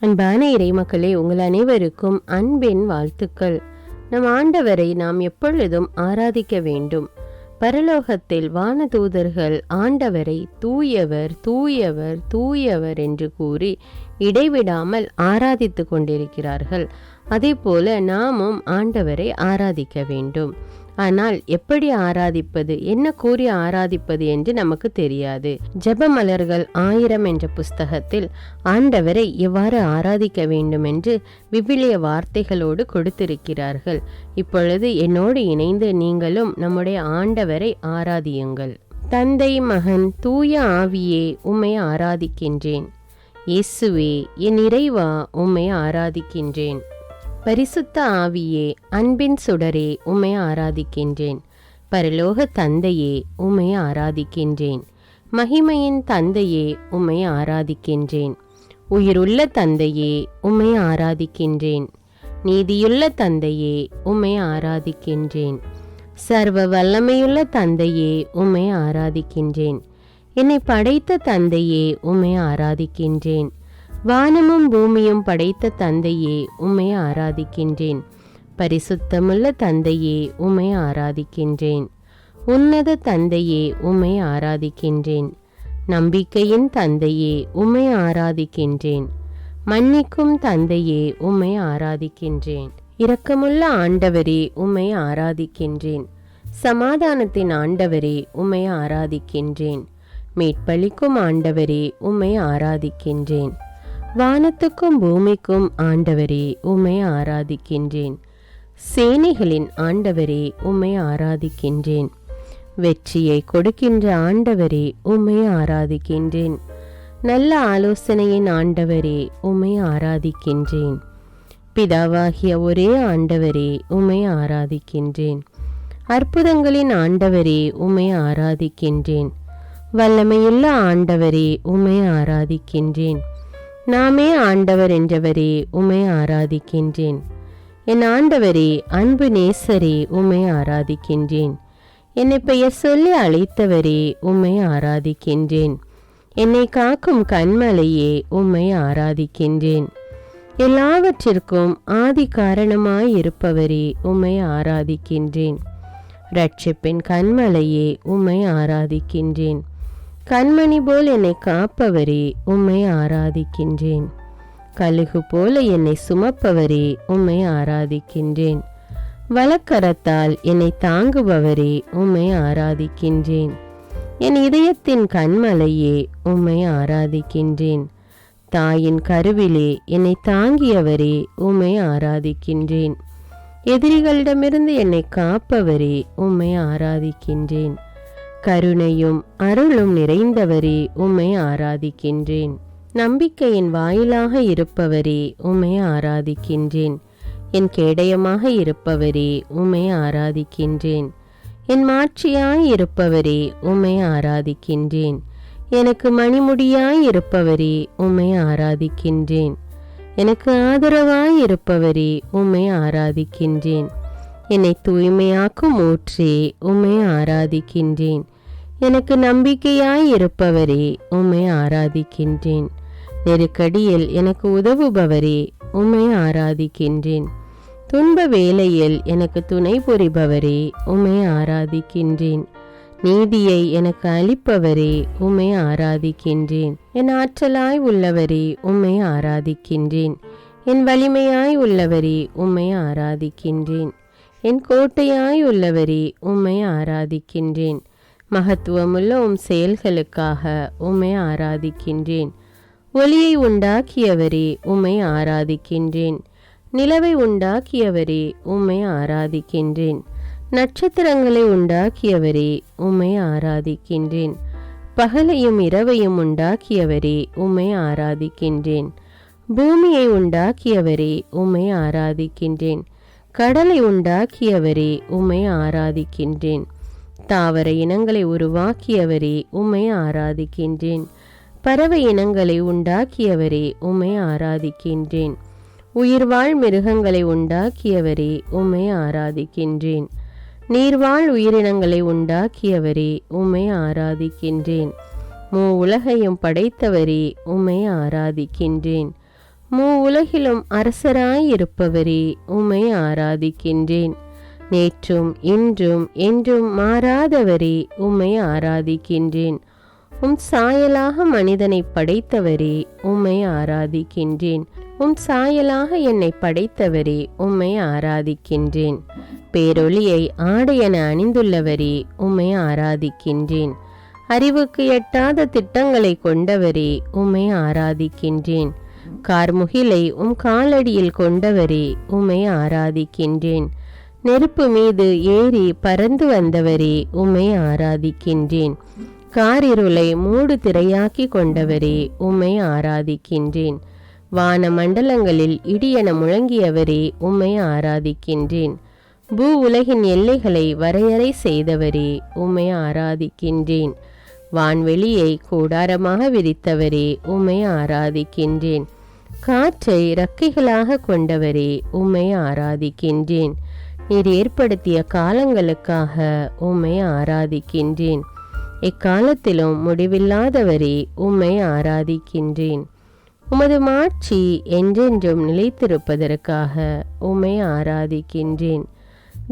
அன்பான இறைமக்களே, உங்கள் அனைவருக்கும் அன்பின் வாழ்த்துக்கள். நம் ஆண்டவரை நாம் எப்பொழுதும் ஆராதிக்க வேண்டும். பரலோகத்தில் வானதூதர்கள் ஆண்டவரை தூயவர் தூயவர் தூயவர் என்று கூறி இடைவிடாமல் ஆராதித்து கொண்டிருக்கிறார்கள். அதே போல நாமும் ஆண்டவரை ஆராதிக்க வேண்டும். ஆனால் எப்படி ஆராதிப்பது, என்ன கூறி ஆராதிப்பது என்று நமக்கு தெரியாது. ஜெபமலர்கள் 1000 என்ற புஸ்தகத்தில் ஆண்டவரை எவ்வாறு ஆராதிக்க வேண்டும் என்று விவிலிய வார்த்தைகளோடு கொடுத்திருக்கிறார்கள். இப்பொழுது என்னோடு இணைந்து நீங்களும் நம்முடைய ஆண்டவரை ஆராதியுங்கள். தந்தை, மகன், தூய ஆவியே, உம்மை ஆராதிக்கின்றேன். இயேசுவே, என் இறைவா, உம்மை ஆராதிக்கின்றேன். பரிசுத்த ஆவியே, அன்பின் சுடரே, உம்மை ஆராதிக்கின்றேன். பரலோக தந்தையே, உம்மை ஆராதிக்கின்றேன். மகிமையின் தந்தையே, உம்மை ஆராதிக்கின்றேன். உயிருள்ள தந்தையே, உம்மை ஆராதிக்கின்றேன். நீதியுள்ள தந்தையே, உம்மை ஆராதிக்கின்றேன். சர்வ வல்லமையுள்ள தந்தையே, உம்மை ஆராதிக்கின்றேன். என்னை படைத்த தந்தையே, உம்மை ஆராதிக்கின்றேன். வானமும் பூமியும் படைத்த தந்தையே, உம்மை ஆராதிக்கின்றேன். பரிசுத்தமுள்ள தந்தையே, உம்மை ஆராதிக்கின்றேன். உன்னத தந்தையே, உம்மை ஆராதிக்கின்றேன். நம்பிக்கையின் தந்தையே, உம்மை ஆராதிக்கின்றேன். மன்னிக்கும் தந்தையே, உம்மை ஆராதிக்கின்றேன். இரக்கமுள்ள ஆண்டவரே, உம்மை ஆராதிக்கின்றேன். சமாதானத்தின் ஆண்டவரே, உம்மை ஆராதிக்கின்றேன். மீட்பளிக்கும் ஆண்டவரே, உம்மை ஆராதிக்கின்றேன். வானத்துக்கும் பூமிக்கும் ஆண்டவரே, உம்மை ஆராதிக்கின்றேன். சேனைகளின் ஆண்டவரே, உம்மை ஆராதிக்கின்றேன். வெற்றியை கொடுக்கின்ற ஆண்டவரே, உம்மை ஆராதிக்கின்றேன். நல்ல ஆலோசனையின் ஆண்டவரே, உம்மை ஆராதிக்கின்றேன். பிதாவாகிய ஒரே ஆண்டவரே, உம்மை ஆராதிக்கின்றேன். அற்புதங்களின் ஆண்டவரே, உம்மை ஆராதிக்கின்றேன். வல்லமையுள்ள ஆண்டவரே, உம்மை ஆராதிக்கின்றேன். நாமே ஆண்டவர் என்றவரே, உம்மை ஆராதிக்கின்றேன். என் ஆண்டவரே, அன்பு நேசரே, உம்மை ஆராதிக்கின்றேன். என்னை பெயர் சொல்லி அழைத்தவரே, உம்மை ஆராதிக்கின்றேன். என்னை காக்கும் கண்மலையே, உம்மை ஆராதிக்கின்றேன். எல்லாவற்றிற்கும் ஆதி காரணமாயிருப்பவரே, உம்மை ஆராதிக்கின்றேன். இரட்சிப்பின் கண்மலையே, உம்மை ஆராதிக்கின்றேன். கண்மணி போல் என்னை காப்பவரே, உம்மை ஆராதிக்கின்றேன். கழுகு போல என்னை சுமப்பவரே, உம்மை ஆராதிக்கின்றேன். வலக்கரத்தால் என்னை தாங்குபவரே, உம்மை ஆராதிக்கின்றேன். என் இதயத்தின் கண்மலையே, உம்மை ஆராதிக்கின்றேன். தாயின் கருவிலே என்னை தாங்கியவரே, உம்மை ஆராதிக்கின்றேன். எதிரிகளிடமிருந்து என்னை காப்பவரே, உம்மை ஆராதிக்கின்றேன். கருணையும் அருளும் நிறைந்தவரே, உம்மை ஆராதிக்கின்றேன். நம்பிக்கையின் வாயிலாக இருப்பவரே, உம்மை ஆராதிக்கின்றேன். என் கேடயமாக இருப்பவரே, உம்மை ஆராதிக்கின்றேன். என் மாட்சியாய் இருப்பவரே, உம்மை ஆராதிக்கின்றேன். எனக்கு மணிமுடியாய் இருப்பவரே, உம்மை ஆராதிக்கின்றேன். எனக்கு ஆதரவாய் இருப்பவரே, உம்மை ஆராதிக்கின்றேன். என்னை தூய்மையாக்கும் ஊற்றே, உம்மை ஆராதிக்கின்றேன். எனக்கு நம்பிக்கையாய் இருப்பவரே, உம்மை ஆராதிக்கின்றேன். நெருக்கடியில் எனக்கு உதவுபவரே, உம்மை ஆராதிக்கின்றேன். துன்ப வேளையில் எனக்கு துணை புரிபவரே, உம்மை ஆராதிக்கின்றேன். நீதியை எனக்கு அளிப்பவரே, உம்மை ஆராதிக்கின்றேன். என் ஆற்றலாய் உள்ளவரே, உம்மை ஆராதிக்கின்றேன். என் வலிமையாய் உள்ளவரே, உம்மை ஆராதிக்கின்றேன். என் கோட்டையாய் உள்ளவரே, உம்மை ஆராதிக்கின்றேன். மகத்துவமுள்ள உம் செயல்களுக்காக உம்மை ஆராதிக்கின்றேன். ஒளியை உண்டாக்கியவரே, உம்மை ஆராதிக்கின்றேன். நிலவை உண்டாக்கியவரே, உம்மை ஆராதிக்கின்றேன். நட்சத்திரங்களை உண்டாக்கியவரே, உம்மை ஆராதிக்கின்றேன். பகலையும் இரவையும் உண்டாக்கியவரே, உம்மை ஆராதிக்கின்றேன். பூமியை உண்டாக்கியவரே, உம்மை ஆராதிக்கின்றேன். கடலை உண்டாக்கியவரே, உம்மை ஆராதிக்கின்றேன். தாவர இனங்களை உருவாக்கியவரே, உம்மை ஆராதிக்கின்றேன். பறவை இனங்களை உண்டாக்கியவரே, உம்மை ஆராதிக்கின்றேன். உயிர்வாழ் மிருகங்களை உண்டாக்கியவரே, உம்மை ஆராதிக்கின்றேன். நீர்வாழ் உயிரினங்களை உண்டாக்கியவரே, உம்மை ஆராதிக்கின்றேன். உலகையும் படைத்தவரே, உம்மை ஆராதிக்கின்றேன். உலகிலும் அரசராயிருப்பவரே, உம்மை ஆராதிக்கின்றேன். நேற்றும் இன்றும் என்றும் மாறாதவரே, உம்மை ஆராதிக்கின்றேன். சாயலாக மனிதனை படைத்தவரே, உம்மை ஆராதிக்கின்றேன். சாயலாக என்னை படைத்தவரே, உம்மை ஆராதிக்கின்றேன். பேரொளியை ஆடையென அணிந்துள்ளவரே, உம்மை ஆராதிக்கின்றேன். அறிவுக்கு எட்டாத திட்டங்களை கொண்டவரே, உம்மை ஆராதிக்கின்றேன். கார்முகிலை காலடியில் கொண்டவரே, உம்மை ஆராதிக்கின்றேன். நெருப்பு மீது ஏறி பறந்து வந்தவரே, உம்மை ஆராதிக்கின்றேன். காரிருளை மூடு திரையாக்கி கொண்டவரே, உம்மை ஆராதிக்கின்றேன். வான மண்டலங்களில் இடியென முழங்கியவரே, உம்மை ஆராதிக்கின்றேன். உலகின் எல்லைகளை வரையறை செய்தவரே, உம்மை ஆராதிக்கின்றேன். வான்வெளியை கூடாரமாக விரித்தவரே, உம்மை ஆராதிக்கின்றேன். காற்றை இறக்கைகளாக கொண்டவரே, உம்மை ஆராதிக்கின்றேன். நீர் ஏற்படுத்திய காலங்களுக்காக உம்மை ஆராதிக்கின்றேன். எக்காலத்திலும் முடிவில்லாதவரே, உம்மை ஆராதிக்கின்றேன். உமது மாட்சி என்றென்றும் நிலைத்திருப்பதற்காக உம்மை ஆராதிக்கின்றேன்.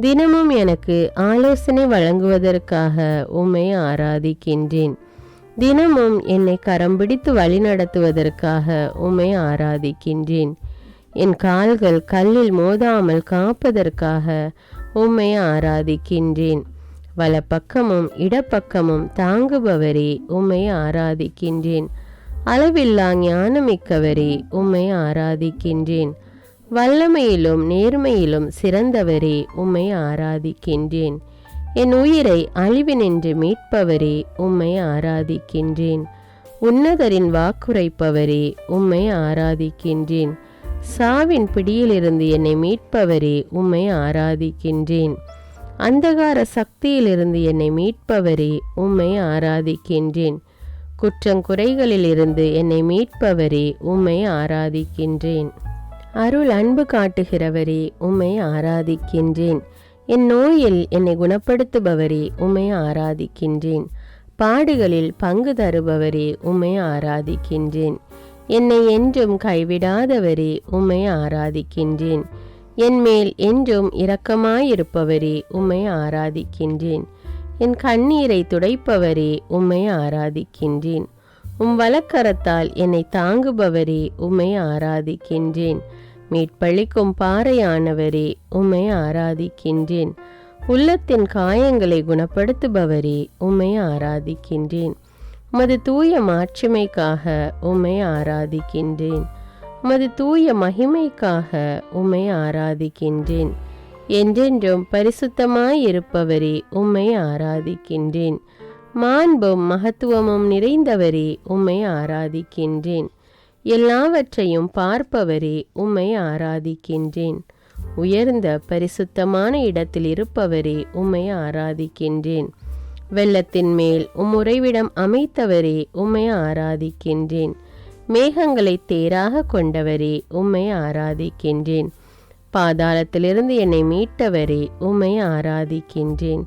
தினமும் எனக்கு ஆலோசனை வழங்குவதற்காக உம்மை ஆராதிக்கின்றேன். தினமும் என்னை கரம் பிடித்து வழிநடத்துவதற்காக உம்மை ஆராதிக்கின்றேன். என் கால்கள் கல்லில் மோதாமல் காப்பதற்காக உம்மை ஆராதிக்கின்றேன். வலப்பக்கமும் இடப்பக்கமும் தாங்குபவரே, உம்மை ஆராதிக்கின்றேன். அளவில்லா ஞானமிக்கவரே, உம்மை ஆராதிக்கின்றேன். வல்லமையிலும் நேர்மையிலும் சிறந்தவரே, உம்மை ஆராதிக்கின்றேன். என் உயிரை அழிவினின்று மீட்பவரே, உம்மை ஆராதிக்கின்றேன். உன்னதரின் வாக்குரைப்பவரே, உம்மை ஆராதிக்கின்றேன். சாவின் பிடியிலிருந்து என்னை மீட்பவரே, உம்மை ஆராதிக்கின்றேன். அந்தகார சக்தியிலிருந்து என்னை மீட்பவரே, உம்மை ஆராதிக்கின்றேன். குற்றங்குறைகளிலிருந்து என்னை மீட்பவரே, உம்மை ஆராதிக்கின்றேன். அருள் அன்பு காட்டுகிறவரே, உம்மை ஆராதிக்கின்றேன். என் நோயில் என்னை குணப்படுத்துபவரே, உம்மை ஆராதிக்கின்றேன். பாடுகளில் பங்கு தருபவரே, உம்மை ஆராதிக்கின்றேன். என்னை என்றும் கைவிடாதவரே, உம்மை ஆராதிக்கின்றேன். என் மேல் என்றும் இரக்கமாயிருப்பவரே, உம்மை ஆராதிக்கின்றேன். என் கண்ணீரை துடைப்பவரே, உம்மை ஆராதிக்கின்றேன். வலக்கரத்தால் என்னை தாங்குபவரே, உம்மை ஆராதிக்கின்றேன். மீட்பளிக்கும் பாறையானவரே, உம்மை ஆராதிக்கின்றேன். உள்ளத்தின் காயங்களை குணப்படுத்துபவரே, உம்மை ஆராதிக்கின்றேன். உமது தூய மாட்சிமைக்காக உம்மை ஆராதிக்கின்றேன். உமது தூய மகிமைக்காக உம்மை ஆராதிக்கின்றேன். என்றென்றும் பரிசுத்தமாயிருப்பவரே, உம்மை ஆராதிக்கின்றேன். மாண்பும் மகத்துவமும் நிறைந்தவரே, உம்மை ஆராதிக்கின்றேன். எல்லாவற்றையும் பார்ப்பவரே, உம்மை ஆராதிக்கின்றேன். உயர்ந்த பரிசுத்தமான இடத்தில் இருப்பவரே, உம்மை ஆராதிக்கின்றேன். வெள்ளத்தின் மேல் உறைவிடம் அமைத்தவரே, உம்மை ஆராதிக்கின்றேன். மேகங்களை தேராக கொண்டவரே, உம்மை ஆராதிக்கின்றேன். பாதாளத்திலிருந்து என்னை மீட்டவரே, உம்மை ஆராதிக்கின்றேன்.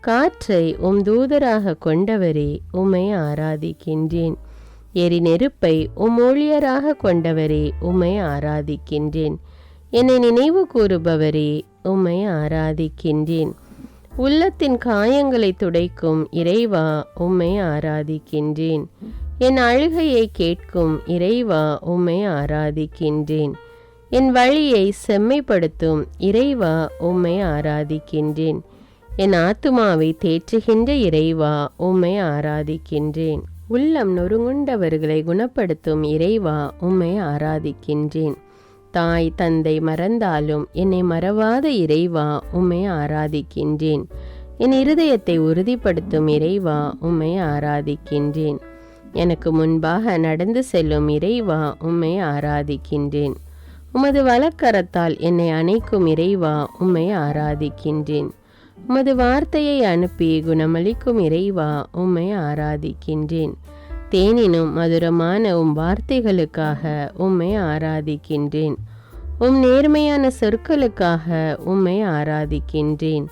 காற்றை தூதராக கொண்டவரே, உம்மை ஆராதிக்கின்றேன். எரி நெருப்பை ஊழியராக கொண்டவரே, உம்மை ஆராதிக்கின்றேன். என்னை நினைவு கூறுபவரே, உம்மை ஆராதிக்கின்றேன். உள்ளத்தின் காயங்களை துடைக்கும் இறைவா, உம்மை ஆராதிக்கின்றேன். என் அழுகையை கேட்கும் இறைவா, உம்மை ஆராதிக்கின்றேன். என் வழியை செம்மைப்படுத்தும் இறைவா, உம்மை ஆராதிக்கின்றேன். என் ஆத்துமாவை தேற்றுகின்ற இறைவா, உம்மை ஆராதிக்கின்றேன். உள்ளம் நொறுங்குண்டவர்களை குணப்படுத்தும் இறைவா, உம்மை ஆராதிக்கின்றேன். தாய் தந்தை மறந்தாலும் என்னை மறவாத இறைவா, உம்மை ஆராதிக்கின்றேன். என் இருதயத்தை உறுதிப்படுத்தும் இறைவா, உம்மை ஆராதிக்கின்றேன். எனக்கு முன்பாக நடந்து செல்லும் இறைவா, உம்மை ஆராதிக்கின்றேன். உமது வலக்கரத்தால் என்னை அணைக்கும் இறைவா, உம்மை ஆராதிக்கின்றேன். உமது வார்த்தையை அனுப்பி குணமளிக்கும் இறைவா, உம்மை ஆராதிக்கின்றேன். தேனினும் மதுரமான வார்த்தைகளுக்காக உம்மை ஆராதிக்கின்றேன். நேர்மையான சொற்களுக்காக உம்மை ஆராதிக்கின்றேன்.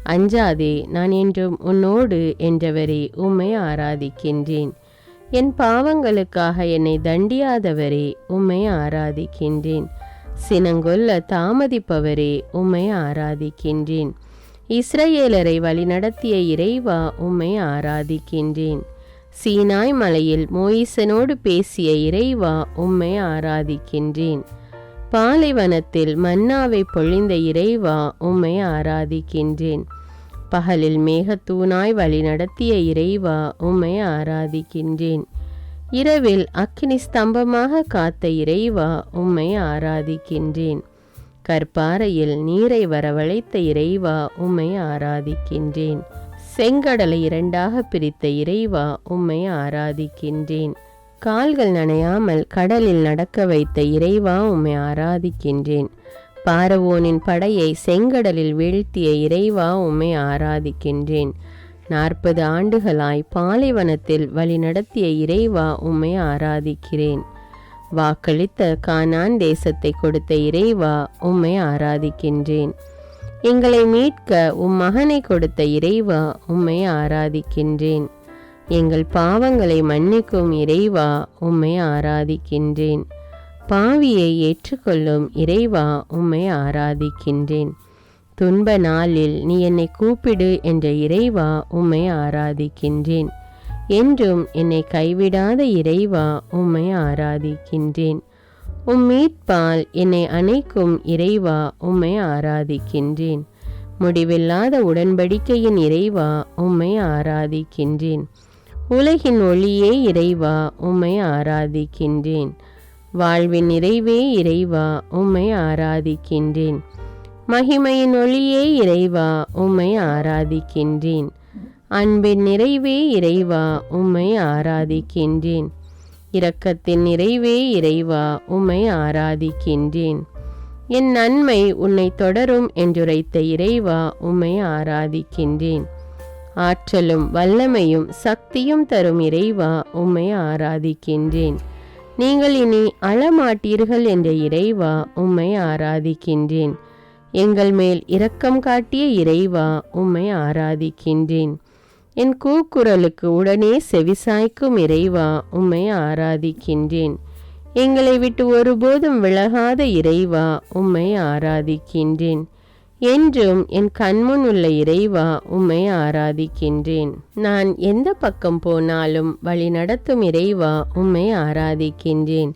அஞ்சாதே, நான் என்றும் உன்னோடு என்றவரே, உம்மை ஆராதிக்கின்றேன். என் பாவங்களுக்காக என்னை தண்டியாதவரே, உம்மை ஆராதிக்கின்றேன். சினங்கொல்ல தாமதிப்பவரே, உம்மை ஆராதிக்கின்றேன். இஸ்ரவேலரை வழிநடத்திய இறைவா, உம்மை ஆராதிக்கின்றேன். சீனாய் மலையில் மோயிசனோடு பேசிய இறைவா, உம்மை ஆராதிக்கின்றேன். பாலைவனத்தில் மன்னாவை பொழிந்த இறைவா, உம்மை ஆராதிக்கின்றேன். பகலில் மேகத்தூணாய் வழி நடத்திய இறைவா, உம்மை ஆராதிக்கின்றேன். இரவில் அக்கினி ஸ்தம்பமாக காத்த இறைவா, உம்மை ஆராதிக்கின்றேன். கற்பாறையில் நீரை வரவழைத்த இறைவா, உம்மை ஆராதிக்கின்றேன். செங்கடலை இரண்டாக பிரித்த இறைவா, உம்மை ஆராதிக்கின்றேன். கால்கள் நனையாமல் கடலில் நடக்க வைத்த இறைவா, உம்மை ஆராதிக்கின்றேன். பார்வோனின் படையை செங்கடலில் வீழ்த்திய இறைவா, உம்மை ஆராதிக்கின்றேன். 40 ஆண்டுகளாய் பாலைவனத்தில் வழி நடத்திய இறைவா, உம்மை ஆராதிக்கிறேன். வாக்களித்த கானான் தேசத்தை கொடுத்த இறைவா, உம்மை ஆராதிக்கின்றேன். எங்களை மீட்க உம் மகனை கொடுத்த இறைவா, உம்மை ஆராதிக்கின்றேன். எங்கள் பாவங்களை மன்னிக்கும் இறைவா, உம்மை ஆராதிக்கின்றேன். பாவியை ஏற்றுக்கொள்ளும் இறைவா, உம்மை ஆராதிக்கின்றேன். துன்ப நாளில் நீ என்னை கூப்பிடு என்ற இறைவா, உம்மை ஆராதிக்கின்றேன். என்றும் என்னை கைவிடாத இறைவா, உம்மை ஆராதிக்கின்றேன். உம் மீட்பால் என்னை அணைக்கும் இறைவா, உம்மை ஆராதிக்கின்றேன். முடிவில்லாத உடன்படிக்கையின் இறைவா, உம்மை ஆராதிக்கின்றேன். உலகின் ஒளியே இறைவா, உம்மை ஆராதிக்கின்றேன். வாழ்வின் நிறைவே இறைவா, உம்மை ஆராதிக்கின்றேன். மகிமையின் ஒளியே இறைவா, உம்மை ஆராதிக்கின்றேன். அன்பின் நிறைவே இறைவா, உம்மை ஆராதிக்கின்றேன். இரக்கத்தின் நிறைவே இறைவா, உம்மை ஆராதிக்கின்றேன். என் நன்மை உன்னை தொடரும் என்றுரைத்த இறைவா, உம்மை ஆராதிக்கின்றேன். ஆற்றலும் வல்லமையும் சக்தியும் தரும் இறைவா, உம்மை ஆராதிக்கின்றேன். நீங்கள் இனி அழமாட்டீர்கள் என்ற இறைவா, உம்மை ஆராதிக்கின்றேன். எங்கள் மேல் இரக்கம் காட்டிய இறைவா, உம்மை ஆராதிக்கின்றேன். என் கூக்குரலுக்கு உடனே செவிசாய்க்கும் இறைவா, உம்மை ஆராதிக்கின்றேன். எங்களை விட்டு ஒருபோதும் விலகாத இறைவா, உம்மை ஆராதிக்கின்றேன். என்றும் என் கண்முன் உள்ள இறைவா, உம்மை ஆராதிக்கின்றேன். நான் எந்த பக்கம் போனாலும் வழி நடத்தும் இறைவா, உம்மை ஆராதிக்கின்றேன்.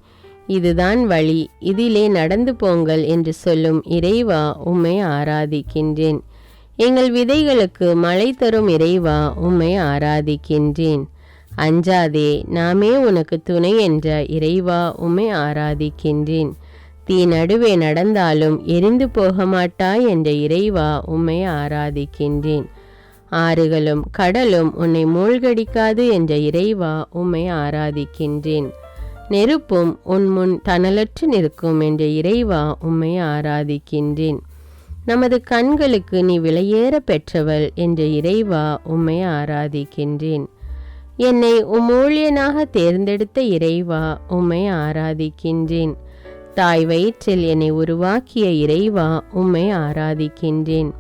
இதுதான் வழி, இதிலே நடந்து போங்கள் என்று சொல்லும் இறைவா, உம்மை ஆராதிக்கின்றேன். எங்கள் விதைகளுக்கு மழை தரும் இறைவா, உம்மை ஆராதிக்கின்றேன். அஞ்சாதே, நாமே உனக்கு துணை என்ற இறைவா, உம்மை ஆராதிக்கின்றேன். தீ நடுவே நடந்தாலும் எரிந்து போக மாட்டாய் என்ற இறைவா, உம்மை ஆராதிக்கின்றேன். ஆறுகளும் கடலும் உன்னை மூழ்கடிக்காது என்ற இறைவா, உம்மை ஆராதிக்கின்றேன். நெருப்பும் உன் முன் தணலற்று நிற்கும் என்ற இறைவா, உம்மை ஆராதிக்கின்றேன். நமது கண்களுக்கு நீ விலையேற பெற்றவள் என்ற இறைவா, உம்மை ஆராதிக்கின்றேன். என்னை ஊழியனாக தேர்ந்தெடுத்த இறைவா, உம்மை ஆராதிக்கின்றேன். தாய் வயிற்றில் என்னை உருவாக்கிய இறைவா, உம்மை ஆராதிக்கின்றேன்.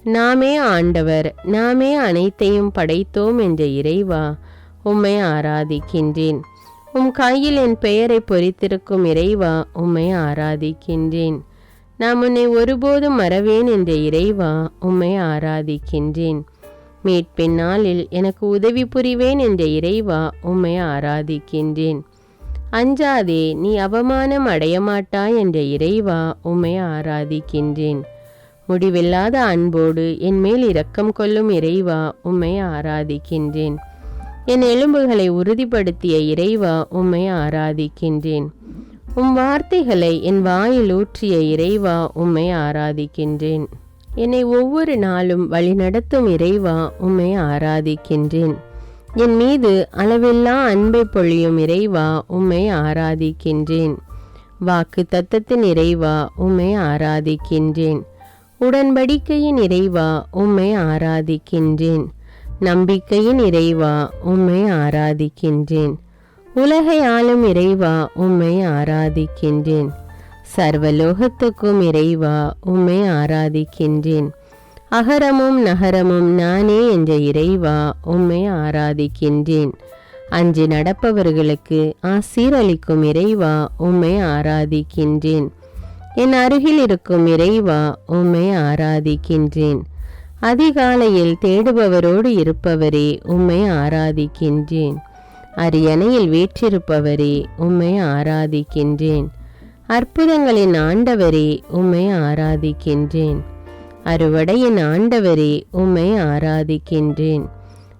நாமே ஆண்டவர், நாமே அனைத்தையும் படைத்தோம் என்ற இறைவா, உம்மை ஆராதிக்கின்றேன். உம் கையில் என் பெயரை பொறித்திருக்கும் இறைவா, உம்மை ஆராதிக்கின்றேன். நான் உன்னை ஒருபோதும் மறவேன் என்ற இறைவா, உம்மை ஆராதிக்கின்றேன். மீட்பின் நாளில் எனக்கு உதவி புரிவேன் என்ற இறைவா, உம்மை ஆராதிக்கின்றேன். அஞ்சாதே, நீ அவமானம் அடையமாட்டாய் என்ற இறைவா, உம்மை ஆராதிக்கின்றேன். முடிவில்லாத அன்போடு என் மேல் இரக்கம் கொள்ளும் இறைவா, உம்மை ஆராதிக்கின்றேன். என் எலும்புகளை உறுதிப்படுத்திய இறைவா, உம்மை ஆராதிக்கின்றேன். உம் வார்த்தைகளை என் வாயில் ஊற்றிய இறைவா, உம்மை ஆராதிக்கின்றேன். என்னை ஒவ்வொரு நாளும் வழிநடத்தும் இறைவா, உம்மை ஆராதிக்கின்றேன். என் மீது அளவில்லா அன்பை பொழியும் இறைவா, உம்மை ஆராதிக்கின்றேன். வாக்கு தத்தத்தின் இறைவா, உம்மை ஆராதிக்கின்றேன். உடன்படிக்கையின் இறைவா, உம்மை ஆராதிக்கின்றேன். நம்பிக்கையின் இறைவா, உம்மை ஆராதிக்கின்றேன். உலகை ஆளும் இறைவா, உம்மை ஆராதிக்கின்றேன். சர்வலோகத்துக்கும் இறைவா, உம்மை ஆராதிக்கின்றேன். அகரமும் நகரமும் நானே என்ற இறைவா, உம்மை ஆராதிக்கின்றேன். அஞ்சி நடப்பவர்களுக்கு ஆசீரளிக்கும் இறைவா உம்மை ஆராதிக்கின்றேன். என் அருகில் இருக்கும் இறைவா உம்மை ஆராதிக்கின்றேன். அதிகாலையில் தேடுபவரோடு இருப்பவரே உம்மை ஆராதிக்கின்றேன். அரியணையில் வீற்றிருப்பவரே உம்மை ஆராதிக்கின்றேன். அற்புதங்களின் ஆண்டவரே உம்மை ஆராதிக்கின்றேன். அறுவடையின் ஆண்டவரே உம்மை ஆராதிக்கின்றேன்.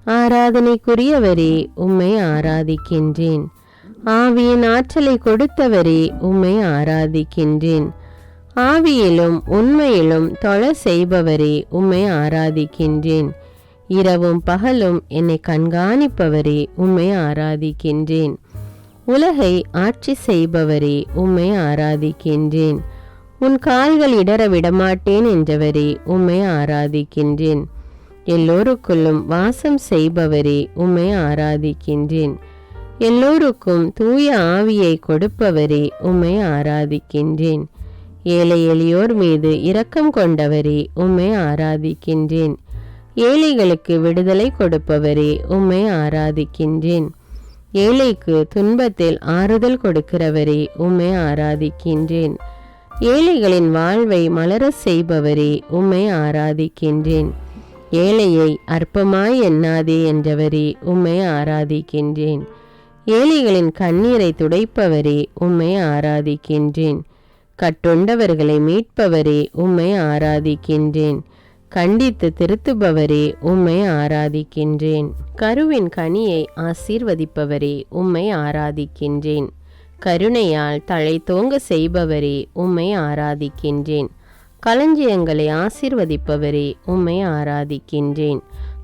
ஆராதனைக்குரியவரே உம்மை ஆராதிக்கின்றேன். ஆவியின் ஆற்றலை கொடுத்தவரே உம்மை ஆராதிக்கின்றேன். ஆவியிலும் உண்மையிலும் தொழ செய்பவரே உம்மை ஆராதிக்கின்றேன். இரவும் பகலும் என்னை கண்காணிப்பவரே உம்மை ஆராதிக்கின்றேன். உலகை ஆட்சி செய்பவரே உம்மை ஆராதிக்கின்றேன். உன் கால்கள் இடற விடமாட்டேன் என்றவரே உம்மை ஆராதிக்கின்றேன். எல்லோருக்குள்ளும் வாசம் செய்பவரே உம்மை ஆராதிக்கின்றேன். எல்லோருக்கும் தூய ஆவியை கொடுப்பவரே உம்மை ஆராதிக்கின்றேன். ஏழை எளியோர் மீது இரக்கம் கொண்டவரே உம்மை ஆராதிக்கின்றேன். ஏழைகளுக்கு விடுதலை கொடுப்பவரே உம்மை ஆராதிக்கின்றேன். ஏழைக்கு துன்பத்தில் ஆறுதல் கொடுக்கிறவரே உம்மை ஆராதிக்கின்றேன். ஏழைகளின் வாழ்வை மலர செய்பவரே உம்மை ஆராதிக்கின்றேன். ஏழையை அற்பமாய் எண்ணாதே என்றவரே உம்மை ஆராதிக்கின்றேன். ஏழைகளின் கண்ணீரை துடைப்பவரே உம்மை ஆராதிக்கின்றேன். கட்டுண்டவர்களை மீட்பவரே உம்மை ஆராதிக்கின்றேன். கண்டித்து திருத்துபவரே உம்மை ஆராதிக்கின்றேன். கருவின் கனியை ஆசீர்வதிப்பவரே உம்மை ஆராதிக்கின்றேன். கருணையால் தலை தோங்க செய்பவரே உம்மை ஆராதிக்கின்றேன். களஞ்சியங்களை ஆசீர்வதிப்பவரே உம்மை ஆராதிக்கின்றேன்.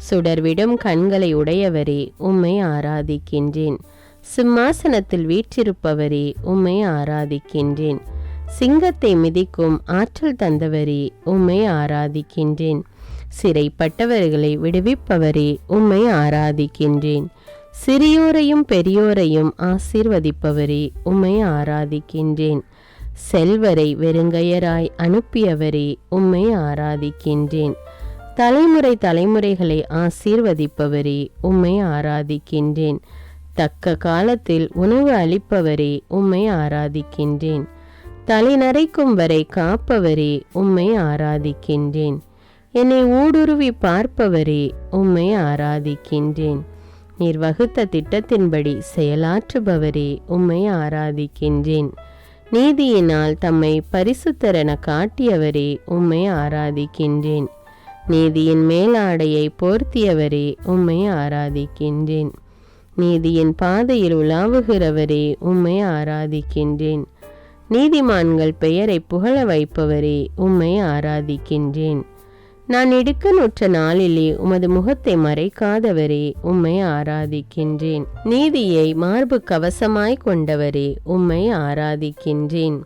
சுடர்விடும் கண்களை உடையவரே உம்மை ஆராதிக்கின்றேன். சிம்மாசனத்தில் வீற்றிருப்பவரே உம்மை ஆராதிக்கின்றேன். சிங்கத்தை மிதிக்கும் ஆற்றல் தந்தவரே உம்மை ஆராதிக்கின்றேன். சிறைப்பட்டவர்களை விடுவிப்பவரே உம்மை ஆராதிக்கின்றேன். சிறியோரையும் பெரியோரையும் ஆசீர்வதிப்பவரே உம்மை ஆராதிக்கின்றேன். செல்வரை வெறுங்கையராய் அனுப்பியவரே உம்மை ஆராதிக்கின்றேன். தலைமுறை தலைமுறைகளை ஆசீர்வதிப்பவரே உம்மை ஆராதிக்கின்றேன். தக்க காலத்தில் உணவு அளிப்பவரே உம்மை ஆராதிக்கின்றேன். தலை நரைக்கும் வரை காப்பவரே உம்மை ஆராதிக்கின்றேன். என்னை ஊடுருவி பார்ப்பவரே உம்மை ஆராதிக்கின்றேன். நீர் வகுத்த திட்டத்தின்படி செயலாற்றுபவரே உம்மை ஆராதிக்கின்றேன். நீதியினால் தம்மை பரிசுத்தரென காட்டியவரே உம்மை ஆராதிக்கின்றேன். நீதியின் மேலாடையை போர்த்தியவரே உம்மை ஆராதிக்கின்றேன். நீதியின் பாதையில் உலாவுகிறவரே உம்மை ஆராதிக்கின்றேன். நீதிமான்கள் பெயரை புகழ வைப்பவரே உம்மை ஆராதிக்கின்றேன். நான் இடுக்கணுற்ற நாளிலே உமது முகத்தை மறைக்காதவரே உம்மை ஆராதிக்கின்றேன். நீதியை மார்பு கவசமாய் கொண்டவரே உம்மை ஆராதிக்கின்றேன்.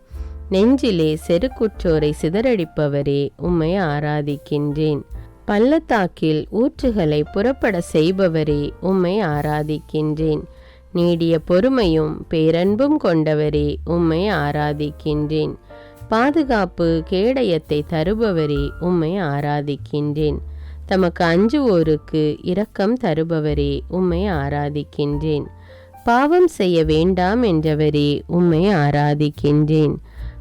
நெஞ்சிலே செருக்குற்றோரை சிதறடிப்பவரே உம்மை ஆராதிக்கின்றேன். பள்ளத்தாக்கில் ஊற்றுகளை புறப்பட செய்பவரே உம்மை ஆராதிக்கின்றேன். நீடிய பொறுமையும் பேரன்பும் கொண்டவரே உம்மை ஆராதிக்கின்றேன். பாதுகாப்பு கேடயத்தை தருபவரே உம்மை ஆராதிக்கின்றேன். தமக்கு அஞ்சுவோருக்கு இரக்கம் தருபவரே உம்மை ஆராதிக்கின்றேன். பாவம் செய்ய வேண்டாம் என்றவரே உம்மை ஆராதிக்கின்றேன்.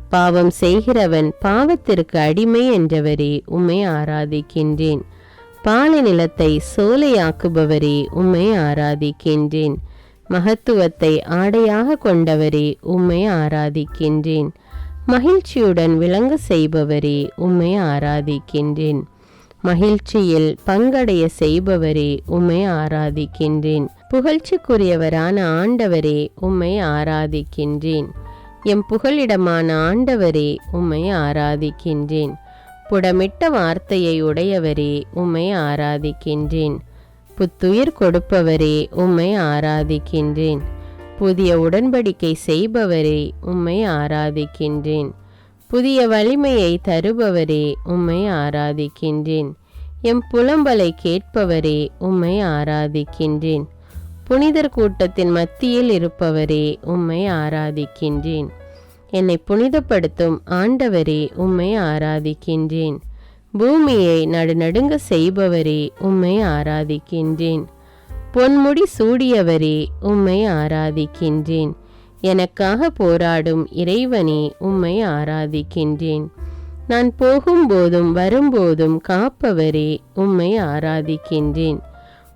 பாவம் செய்கிறவன் பாவத்திற்கு அடிமை என்றவரே உம்மை ஆராதிக்கின்றேன். பாலை நிலத்தை சோலையாக்குபவரே உம்மை ஆராதிக்கின்றேன். மகத்துவத்தை ஆடையாக கொண்டவரே உம்மை ஆராதிக்கின்றேன். மகிழ்ச்சியுடன் விளங்க செய்பவரே உம்மை ஆராதிக்கின்றேன். மகிழ்ச்சியில் பங்கடைய செய்பவரே உம்மை ஆராதிக்கின்றேன். புகழ்ச்சிக்குரியவரான ஆண்டவரே உம்மை ஆராதிக்கின்றேன். எம் புகலிடமான ஆண்டவரே உம்மை ஆராதிக்கின்றேன். புடமிட்ட வார்த்தையை உடையவரே உம்மை ஆராதிக்கின்றேன். புத்துயிர் கொடுப்பவரே உம்மை ஆராதிக்கின்றேன். புதிய உடன்படிக்கை செய்பவரே உம்மை ஆராதிக்கின்றேன். புதிய வலிமையை தருபவரே உம்மை ஆராதிக்கின்றேன். எம் புலம்பலை கேட்பவரே உம்மை ஆராதிக்கின்றேன். புனிதர் கூட்டத்தின் மத்தியில் இருப்பவரே உம்மை ஆராதிக்கின்றேன். என்னை புனிதப்படுத்தும் ஆண்டவரே உம்மை ஆராதிக்கின்றேன். பூமியை நடுநடுங்க செய்பவரே உம்மை ஆராதிக்கின்றேன். பொன்முடி சூடியவரே உம்மை ஆராதிக்கின்றேன். எனக்காக போராடும் இறைவனே உம்மை ஆராதிக்கின்றேன். நான் போகும்போதும் வரும்போதும் காப்பவரே உம்மை ஆராதிக்கின்றேன்.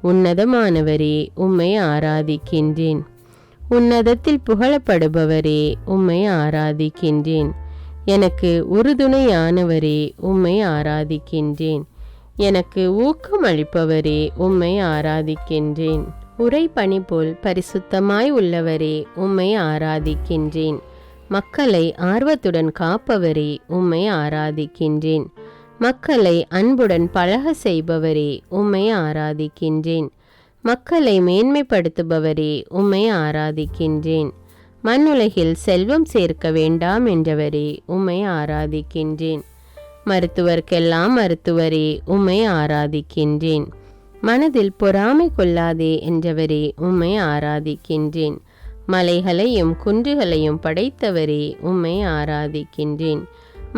உன்னதமானவரே உம்மை ஆராதிக்கின்றேன். உன்னதத்தில் புகழப்படுபவரே உம்மை ஆராதிக்கின்றேன். எனக்கு உறுதுணையானவரே உம்மை ஆராதிக்கின்றேன். எனக்கு ஊக்கமளிப்பவரே உம்மை ஆராதிக்கின்றேன். உரை பனி போல் பரிசுத்தமாய் உள்ளவரே உம்மை ஆராதிக்கின்றேன். மக்களை ஆர்வத்துடன் காப்பவரே உம்மை ஆராதிக்கின்றேன். மக்களை அன்புடன் பழக செய்பவரே உம்மை ஆராதிக்கின்றேன். மக்களை மேன்மைப்படுத்துபவரே உம்மை ஆராதிக்கின்றேன். மண்ணுலகில் செல்வம் சேர்க்க வேண்டாம் என்றவரே உம்மை ஆராதிக்கின்றேன். மருத்துவர்க்கெல்லாம் மருத்துவரே உம்மை ஆராதிக்கின்றேன். மனதில் பொறாமை கொள்ளாதே என்றவரே உம்மை ஆராதிக்கின்றேன். மலைகளையும் குன்றுகளையும் படைத்தவரே உம்மை ஆராதிக்கின்றேன்.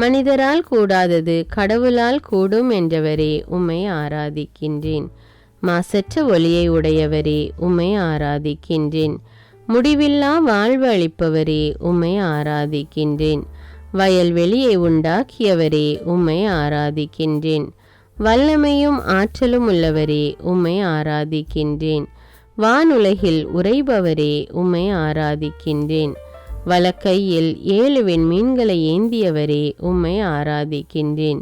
மனிதரால் கூடாதது கடவுளால் கூடும் என்றவரே உம்மை ஆராதிக்கின்றேன். மாசற்ற ஒளியை உடையவரே உம்மை ஆராதிக்கின்றேன். முடிவில்லா வாழ்வு அளிப்பவரே உம்மை ஆராதிக்கின்றேன். வயல்வெளியை உண்டாக்கியவரே உம்மை ஆராதிக்கின்றேன். வல்லமையும் ஆற்றலும் உள்ளவரே உம்மை ஆராதிக்கின்றேன். வானுலகில் உறைபவரே உம்மை ஆராதிக்கின்றேன். வலக்கையில் 7 விண்மீன்களை ஏந்தியவரே உம்மை ஆராதிக்கின்றேன்.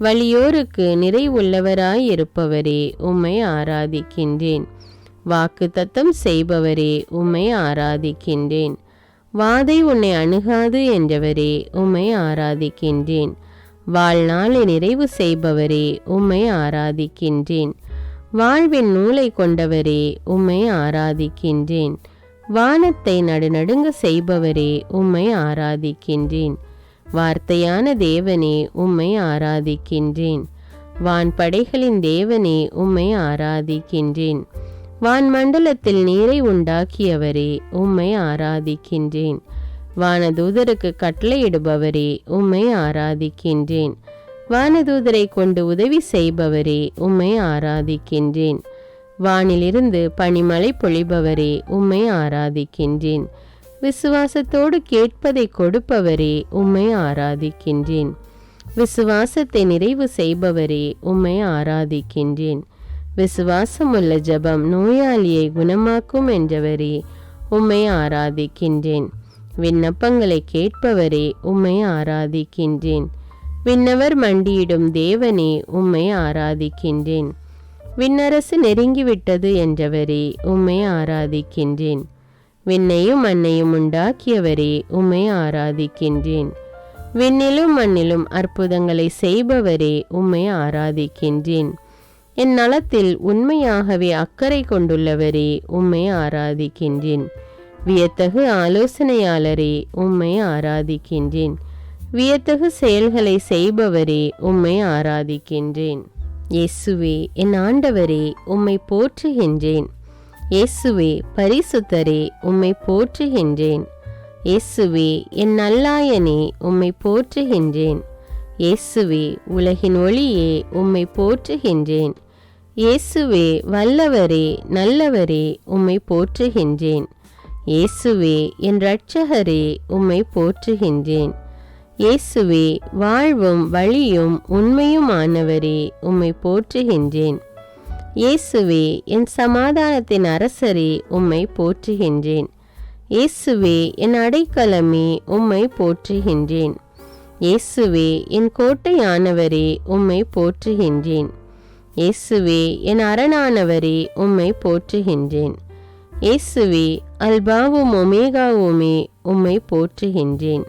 வலியோருக்கு நிறைவுள்ளவராயிருப்பவரே உம்மை ஆராதிக்கின்றேன். வாக்கு தத்தம் செய்பவரே உம்மை ஆராதிக்கின்றேன். வாதை உன்னை அணுகாது என்றவரே உம்மை ஆராதிக்கின்றேன். வாழ்நாளை நிறைவு செய்பவரே உம்மை ஆராதிக்கின்றேன். வாழ்வின் நூலை கொண்டவரே உம்மை ஆராதிக்கின்றேன். வானத்தை நடுநடுங்க செய்பவரே உம்மை ஆராதிக்கின்றேன். வார்த்தையான தேவனே உம்மை ஆராதிக்கின்றேன். வான்படைகளின் தேவனே உம்மை ஆராதிக்கின்றேன். வான்மண்டலத்தில் நீரை உண்டாக்கியவரே உம்மை ஆராதிக்கின்றேன். வானதூதருக்கு கட்டளையிடுபவரே உம்மை ஆராதிக்கின்றேன். வானதூதரை கொண்டு உதவி செய்பவரே உம்மை ஆராதிக்கின்றேன். வானிலிருந்து பனிமழை பொழிபவரே உம்மை ஆராதிக்கின்றேன். விசுவாசத்தோடு கேட்பதை கொடுப்பவரே உம்மை ஆராதிக்கின்றேன். விசுவாசத்தை நிறைவு செய்பவரே உம்மை ஆராதிக்கின்றேன். விசுவாசமுள்ள ஜெபம் நோயாளியை குணமாக்கும் என்றவரே உம்மை ஆராதிக்கின்றேன். விண்ணப்பங்களை கேட்பவரே உம்மை ஆராதிக்கின்றேன். விண்ணவர் மண்டியிடும் தேவனே உம்மை ஆராதிக்கின்றேன். விண்ணரசு நெருங்கிவிட்டது என்றவரே உம்மை ஆராதிக்கின்றேன். விண்ணையும் மண்ணையும் உண்டாக்கியவரே உம்மை ஆராதிக்கின்றேன். விண்ணிலும் மண்ணிலும் அற்புதங்களை செய்பவரே உம்மை ஆராதிக்கின்றேன். என் நலத்தில் உண்மையாகவே அக்கறை கொண்டுள்ளவரே உம்மை ஆராதிக்கின்றேன். வியத்தகு ஆலோசனையாளரே உம்மை ஆராதிக்கின்றேன். வியத்தகு செயல்களை செய்பவரே உம்மை ஆராதிக்கின்றேன். இயேசுவே என் ஆண்டவரே உம்மை போற்றுகின்றேன். இயேசுவே பரிசுத்தரே உம்மை போற்றுகின்றேன். இயேசுவே என் நல்லாயனே உம்மை போற்றுகின்றேன். இயேசுவே உலகின் ஒளியே உம்மை போற்றுகின்றேன். இயேசுவே வல்லவரே நல்லவரே உம்மை போற்றுகின்றேன். இயேசுவே என் இரட்சகரே உம்மை போற்றுகின்றேன். இயேசுவே வாழ்வும் வழியும் உண்மையுமானவரே உம்மை போற்றுகின்றேன். இயேசுவே என் சமாதானத்தின் அரசரே உம்மை போற்றுகின்றேன். இயேசுவே என் அடைக்கலமே உம்மை போற்றுகின்றேன். இயேசுவே என் கோட்டையானவரே உம்மை போற்றுகின்றேன். இயேசுவே என் அரணானவரே உம்மை போற்றுகின்றேன். இயேசுவே அல்பாவும் ஒமேகாவுமே உம்மை போற்றுகின்றேன்.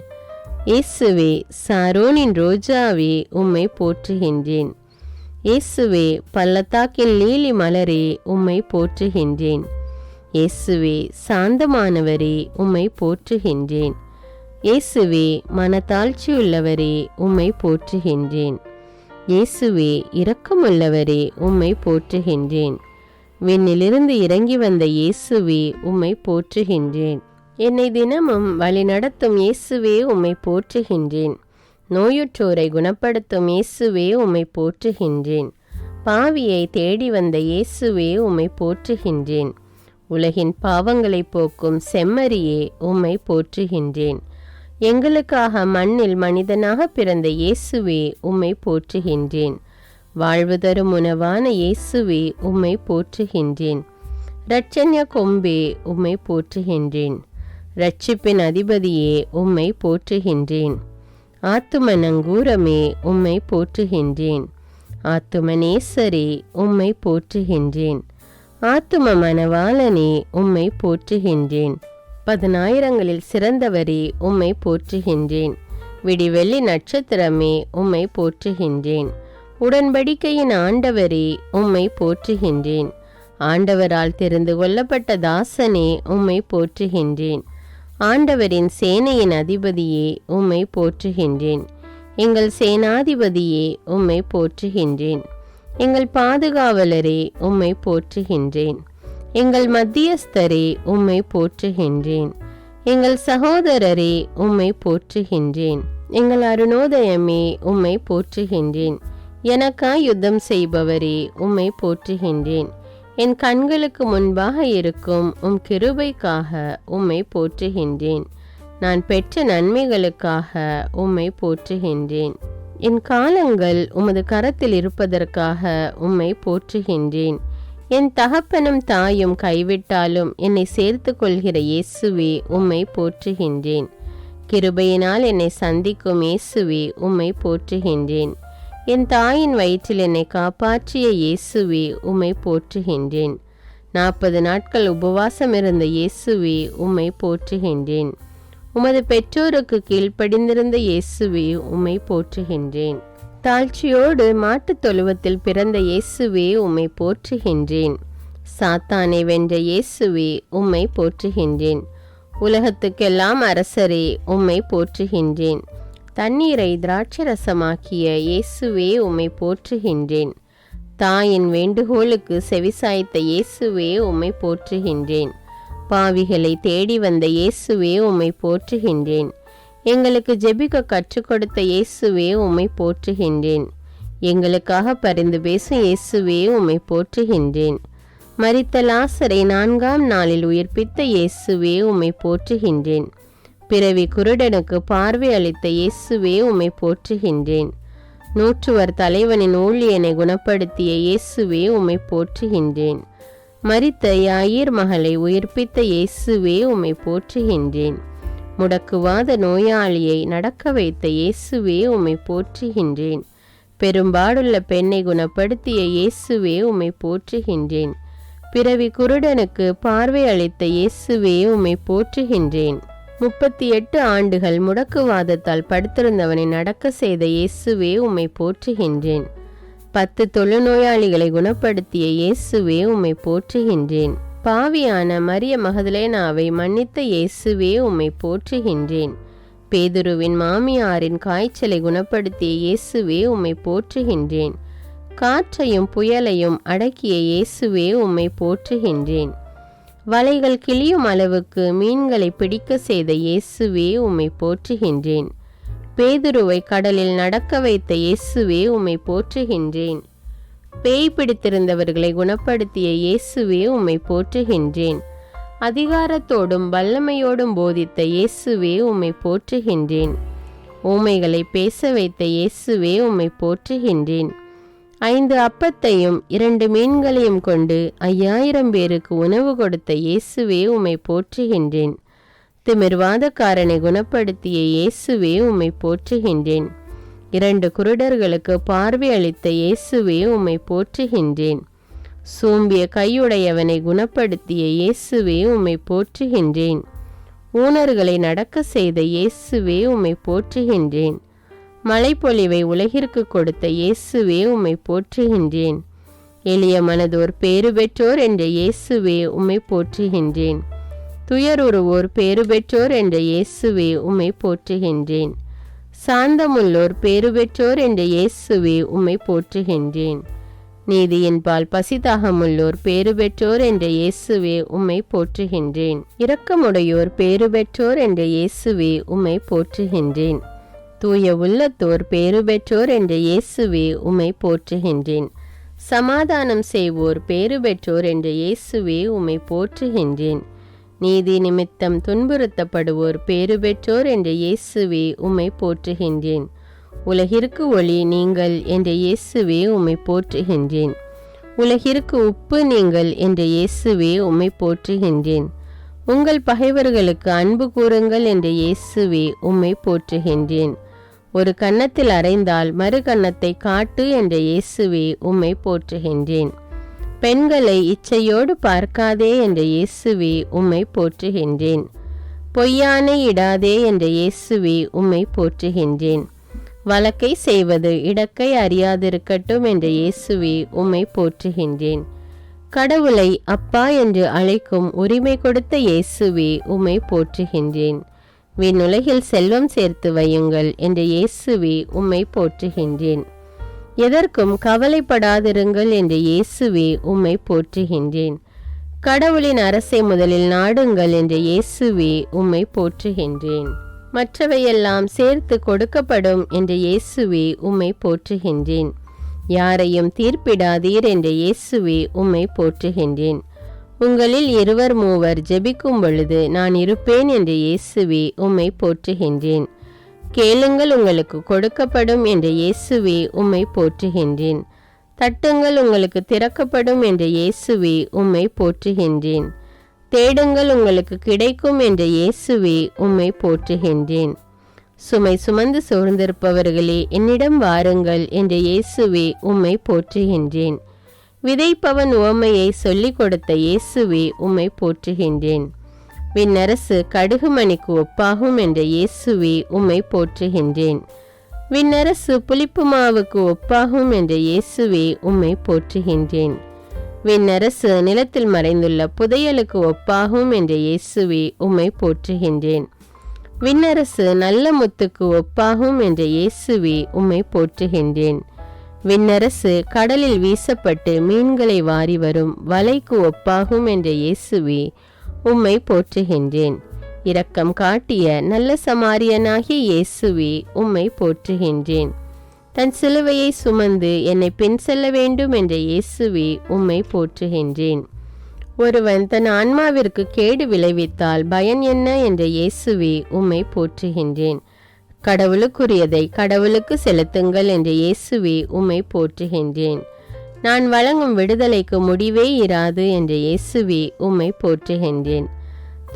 இயேசுவே சாரோனின் ரோஜாவே உம்மை போற்றுகின்றேன். இயேசுவே பள்ளத்தாக்கின் லீலி மலரே உம்மை போற்றுகின்றேன். இயேசுவே சாந்தமானவரே உம்மை போற்றுகின்றேன். இயேசுவே மனத்தாழ்ச்சியுள்ளவரே உம்மை போற்றுகின்றேன். இயேசுவே இரக்கமுள்ளவரே உம்மை போற்றுகின்றேன். விண்ணிலிருந்து இறங்கி வந்த இயேசுவே உம்மை போற்றுகின்றேன். என்னை தினமும் வழிநடத்தும் இயேசுவே உம்மை போற்றுகின்றேன். நோயுற்றோரை குணப்படுத்தும் இயேசுவே உம்மை போற்றுகின்றேன். பாவியை தேடி வந்த இயேசுவே உம்மை போற்றுகின்றேன். உலகின் பாவங்களை போக்கும் செம்மறியே உம்மை போற்றுகின்றேன். எங்களுக்காக மண்ணில் மனிதனாக பிறந்த இயேசுவே உம்மை போற்றுகின்றேன். வாழ்வு தரும் உணவான இயேசுவே உம்மை போற்றுகின்றேன். இரட்சண்ய கொம்பே உம்மை போற்றுகின்றேன். இரட்சிப்பின் அதிபதியே உம்மை போற்றுகின்றேன். ஆத்தும நங்கூரமே உம்மை போற்றுகின்றேன். ஆத்தும நேசரே உம்மை போற்றுகின்றேன். ஆத்தும மணவாளனே உம்மை போற்றுகின்றேன். 10,000ங்களில் சிறந்தவரே உம்மை போற்றுகின்றேன். விடிவெள்ளி நட்சத்திரமே உம்மை போற்றுகின்றேன். உடன்படிக்கையின் ஆண்டவரே உம்மை போற்றுகின்றேன். ஆண்டவரால் தெரிந்து கொள்ளப்பட்ட தாசனே உம்மை போற்றுகின்றேன். ஆண்டவரின் சேனையின் அதிபதியே உம்மை போற்றுகின்றேன். எங்கள் சேனாதிபதியே உம்மை போற்றுகின்றேன். எங்கள் பாதுகாவலரே உம்மை போற்றுகின்றேன். எங்கள் மத்தியஸ்தரே உம்மை போற்றுகின்றேன். எங்கள் சகோதரரே உம்மை போற்றுகின்றேன். எங்கள் அருணோதயமே உம்மை போற்றுகின்றேன். எனக்காய் யுத்தம் செய்பவரே உம்மை போற்றுகின்றேன். என் கண்களுக்கு முன்பாக இருக்கும் உம் கிருபைக்காக உம்மை போற்றுகின்றேன். நான் பெற்ற நன்மைகளுக்காக உம்மை போற்றுகின்றேன். என் காலங்கள் உமது கரத்தில் இருப்பதற்காக உம்மை போற்றுகின்றேன். என் தகப்பனும் தாயும் கைவிட்டாலும் என்னை சேர்த்து கொள்கிற இயேசுவே உம்மை போற்றுகின்றேன். கிருபையினால் என்னை சந்திக்கும் இயேசுவே உம்மை போற்றுகின்றேன். என் தாயின் வயிற்றில் என்னை காப்பாற்றிய இயேசுவே உம்மை போற்றுகின்றேன். 40 நாட்கள் உபவாசம் இருந்த இயேசுவே உம்மை போற்றுகின்றேன். உமது பெற்றோருக்கு கீழ்ப்படிந்திருந்த இயேசுவே உம்மை போற்றுகின்றேன். தாழ்ச்சியோடு மாட்டுத் தொழுவத்தில் பிறந்த இயேசுவே உம்மை போற்றுகின்றேன். சாத்தானை வென்ற இயேசுவே உம்மை போற்றுகின்றேன். உலகத்துக்கெல்லாம் அரசரே உம்மை போற்றுகின்றேன். தண்ணீரை திராட்சரசமாக்கிய இயேசுவே உம்மை போற்றுகின்றேன். தாயின் வேண்டுகோளுக்கு செவிசாய்த்த இயேசுவே உம்மை போற்றுகின்றேன். பாவிகளை தேடி வந்த இயேசுவே உம்மை போற்றுகின்றேன். எங்களுக்கு ஜெபிக்க கற்றுக் கொடுத்த இயேசுவே உம்மை போற்றுகின்றேன். எங்களுக்காக பரிந்து பேசும் இயேசுவே உம்மை போற்றுகின்றேன். மரித்த லாசரை 4ஆம் நாளில் உயிர்ப்பித்த இயேசுவே உம்மை போற்றுகின்றேன். பிறவி குருடனுக்கு பார்வை அளித்த இயேசுவே உம்மை போற்றுகின்றேன். 100 தலைவனின் ஊழியனை குணப்படுத்திய இயேசுவே உம்மை போற்றுகின்றேன். மரித்த யாயிர் மகளை உயிர்ப்பித்த இயேசுவே உம்மை போற்றுகின்றேன். முடக்குவாத நோயாளியை நடக்க வைத்த இயேசுவே உம்மை போற்றுகின்றேன். பெரும்பாடுள்ள பெண்ணை குணப்படுத்திய இயேசுவே உம்மை போற்றுகின்றேன். பிறவி குருடனுக்கு பார்வை அளித்த இயேசுவே உம்மை போற்றுகின்றேன். 38 ஆண்டுகள் முடக்குவாதத்தால் படுத்திருந்தவனை நடக்க செய்த இயேசுவே உம்மை போற்றுகின்றேன். 10 தொழுநோயாளிகளை குணப்படுத்திய இயேசுவே உம்மை போற்றுகின்றேன். பாவியான மரிய மகதலேனாவை மன்னித்த இயேசுவே உம்மை போற்றுகின்றேன். பேதுருவின் மாமியாரின் காய்ச்சலை குணப்படுத்திய இயேசுவே உம்மை போற்றுகின்றேன். காற்றையும் புயலையும் அடக்கிய இயேசுவே உம்மை போற்றுகின்றேன். வலைகள் கிளியும் அளவுக்கு மீன்களை பிடிக்க செய்த இயேசுவே உம்மை போற்றுகின்றேன். பேதுருவை கடலில் நடக்க வைத்த இயேசுவே உம்மை போற்றுகின்றேன். பேய் பிடித்திருந்தவர்களை குணப்படுத்திய இயேசுவே உம்மை போற்றுகின்றேன். அதிகாரத்தோடும் வல்லமையோடும் போதித்த இயேசுவே உம்மை போற்றுகின்றேன். ஊமைகளை பேச வைத்த இயேசுவே உம்மை போற்றுகின்றேன். 5 அப்பத்தையும் 2 மீன்களையும் கொண்டு 5000 பேருக்கு உணவு கொடுத்த இயேசுவே உம்மை போற்றுகின்றேன். திமிர்வாதக்காரனை குணப்படுத்திய இயேசுவே உம்மை போற்றுகின்றேன். 2 குருடர்களுக்கு பார்வை அளித்த இயேசுவே உம்மை போற்றுகின்றேன். சூம்பிய கையுடையவனை குணப்படுத்திய இயேசுவே உம்மை போற்றுகின்றேன். ஊனர்களை நடக்க செய்த இயேசுவே உம்மை போற்றுகின்றேன். மழைப்பொழிவை உலகிற்கு கொடுத்த இயேசுவே உம்மை போற்றுகின்றேன். எளிய மனதோர் பேறு பெற்றோர் என்ற இயேசுவே உம்மை போற்றுகின்றேன். துயருருவோர் பேறு பெற்றோர் என்ற இயேசுவே உம்மை போற்றுகின்றேன். சாந்தமுள்ளோர் பேறு பெற்றோர் என்ற இயேசுவே உம்மை போற்றுகின்றேன். நீதியின்பால் பசிதாகமுள்ளோர் பேறு பெற்றோர் என்ற இயேசுவே உம்மை போற்றுகின்றேன். இரக்கமுடையோர் பேறு பெற்றோர் என்ற இயேசுவே உம்மை போற்றுகின்றேன். தூய உள்ளத்தோர் பேறு பெற்றோர் என்ற இயேசுவே உம்மை போற்றுகின்றேன். சமாதானம் செய்வோர் பேறு பெற்றோர் என்ற இயேசுவே உம்மை போற்றுகின்றேன். நீதி நிமித்தம் துன்புறுத்தப்படுவோர் பேறு பெற்றோர் என்ற இயேசுவே உம்மை போற்றுகின்றேன். உலகிற்கு ஒளி நீங்கள் என்ற இயேசுவே உம்மை போற்றுகின்றேன். உலகிற்கு உப்பு நீங்கள் என்ற இயேசுவே உம்மை போற்றுகின்றேன். உங்கள் பகைவர்களுக்கு அன்பு கூறுங்கள் என்ற இயேசுவே உம்மை போற்றுகின்றேன். ஒரு கன்னத்தில் அறைந்தால் மறு கன்னத்தை காட்டு என்ற இயேசுவே உம்மை போற்றுகின்றேன். பெண்களை இச்சையோடு பார்க்காதே என்ற இயேசுவே உம்மை போற்றுகின்றேன். பொய்யானை இடாதே என்ற இயேசுவே உம்மை போற்றுகின்றேன். வழக்கை செய்வது இடக்கை அறியாதிருக்கட்டும் என்ற இயேசுவே உம்மை போற்றுகின்றேன். கடவுளை அப்பா என்று அழைக்கும் உரிமை கொடுத்த இயேசுவே உம்மை போற்றுகின்றேன். விண்ணுலகில் செல்வம் சேர்த்து வையுங்கள் என்ற இயேசுவே உம்மை போற்றுகின்றேன். எதற்கும் கவலைப்படாதிருங்கள் என்ற இயேசுவே உம்மை போற்றுகின்றேன். கடவுளின் அரசை முதலில் நாடுங்கள் என்ற இயேசுவே உம்மை போற்றுகின்றேன். மற்றவையெல்லாம் சேர்த்து கொடுக்கப்படும் என்ற இயேசுவே உம்மை போற்றுகின்றேன். யாரையும் தீர்ப்பிடாதீர் என்ற இயேசுவே உம்மை போற்றுகின்றேன். உங்களில் 2-3 ஜெபிக்கும் பொழுது நான் இருப்பேன் என்ற இயேசுவே உம்மை போற்றுகின்றேன். கேளுங்கள் உங்களுக்கு கொடுக்கப்படும் என்ற இயேசுவே உம்மை போற்றுகின்றேன். தட்டுங்கள் உங்களுக்கு திறக்கப்படும் என்ற இயேசுவே உம்மை போற்றுகின்றேன். தேடுங்கள் உங்களுக்கு கிடைக்கும் என்ற இயேசுவே உம்மை போற்றுகின்றேன். சுமை சுமந்து சோர்ந்திருப்பவர்களே என்னிடம் வாருங்கள் என்ற இயேசுவே உம்மை போற்றுகின்றேன். விதைப்பவன் உவமையை சொல்லிக் கொடுத்த இயேசுவே உம்மை போற்றுகின்றேன். விண்ணரசு கடுகுமணிக்கு ஒப்பாகும் என்ற இயேசுவே உம்மை போற்றுகின்றேன். விண்ணரசு புளிப்பு மாவுக்கு ஒப்பாகும் என்ற இயேசுவே உம்மை போற்றுகின்றேன். விண்ணரசு நிலத்தில் மறைந்துள்ள புதையலுக்கு ஒப்பாகும் என்ற இயேசுவே உம்மை போற்றுகின்றேன். விண்ணரசு நல்ல முத்துக்கு ஒப்பாகும் என்ற இயேசுவே உம்மை போற்றுகின்றேன். விண்ணரசு கடலில் வீசப்பட்டு மீன்களை வாரி வரும் வலைக்கு ஒப்பாகும் என்ற இயேசுவே உம்மை போற்றுகின்றேன். இரக்கம் காட்டிய நல்ல சமாரியனாகிய இயேசுவே உம்மை போற்றுகின்றேன். தன் சிலுவையை சுமந்து என்னை பின் செல்ல வேண்டும் என்ற இயேசுவே உம்மை போற்றுகின்றேன். ஒருவன் தன் ஆன்மாவிற்கு கேடு விளைவித்தால் பயன் என்ன என்ற இயேசுவே உம்மை போற்றுகின்றேன். கடவுளுக்குரியதை கடவுளுக்கு செலுத்துங்கள் என்ற இயேசுவே உம்மை போற்றுகின்றேன். நான் வழங்கும் விடுதலைக்கு முடிவே இராது என்ற இயேசுவே உம்மை போற்றுகின்றேன்.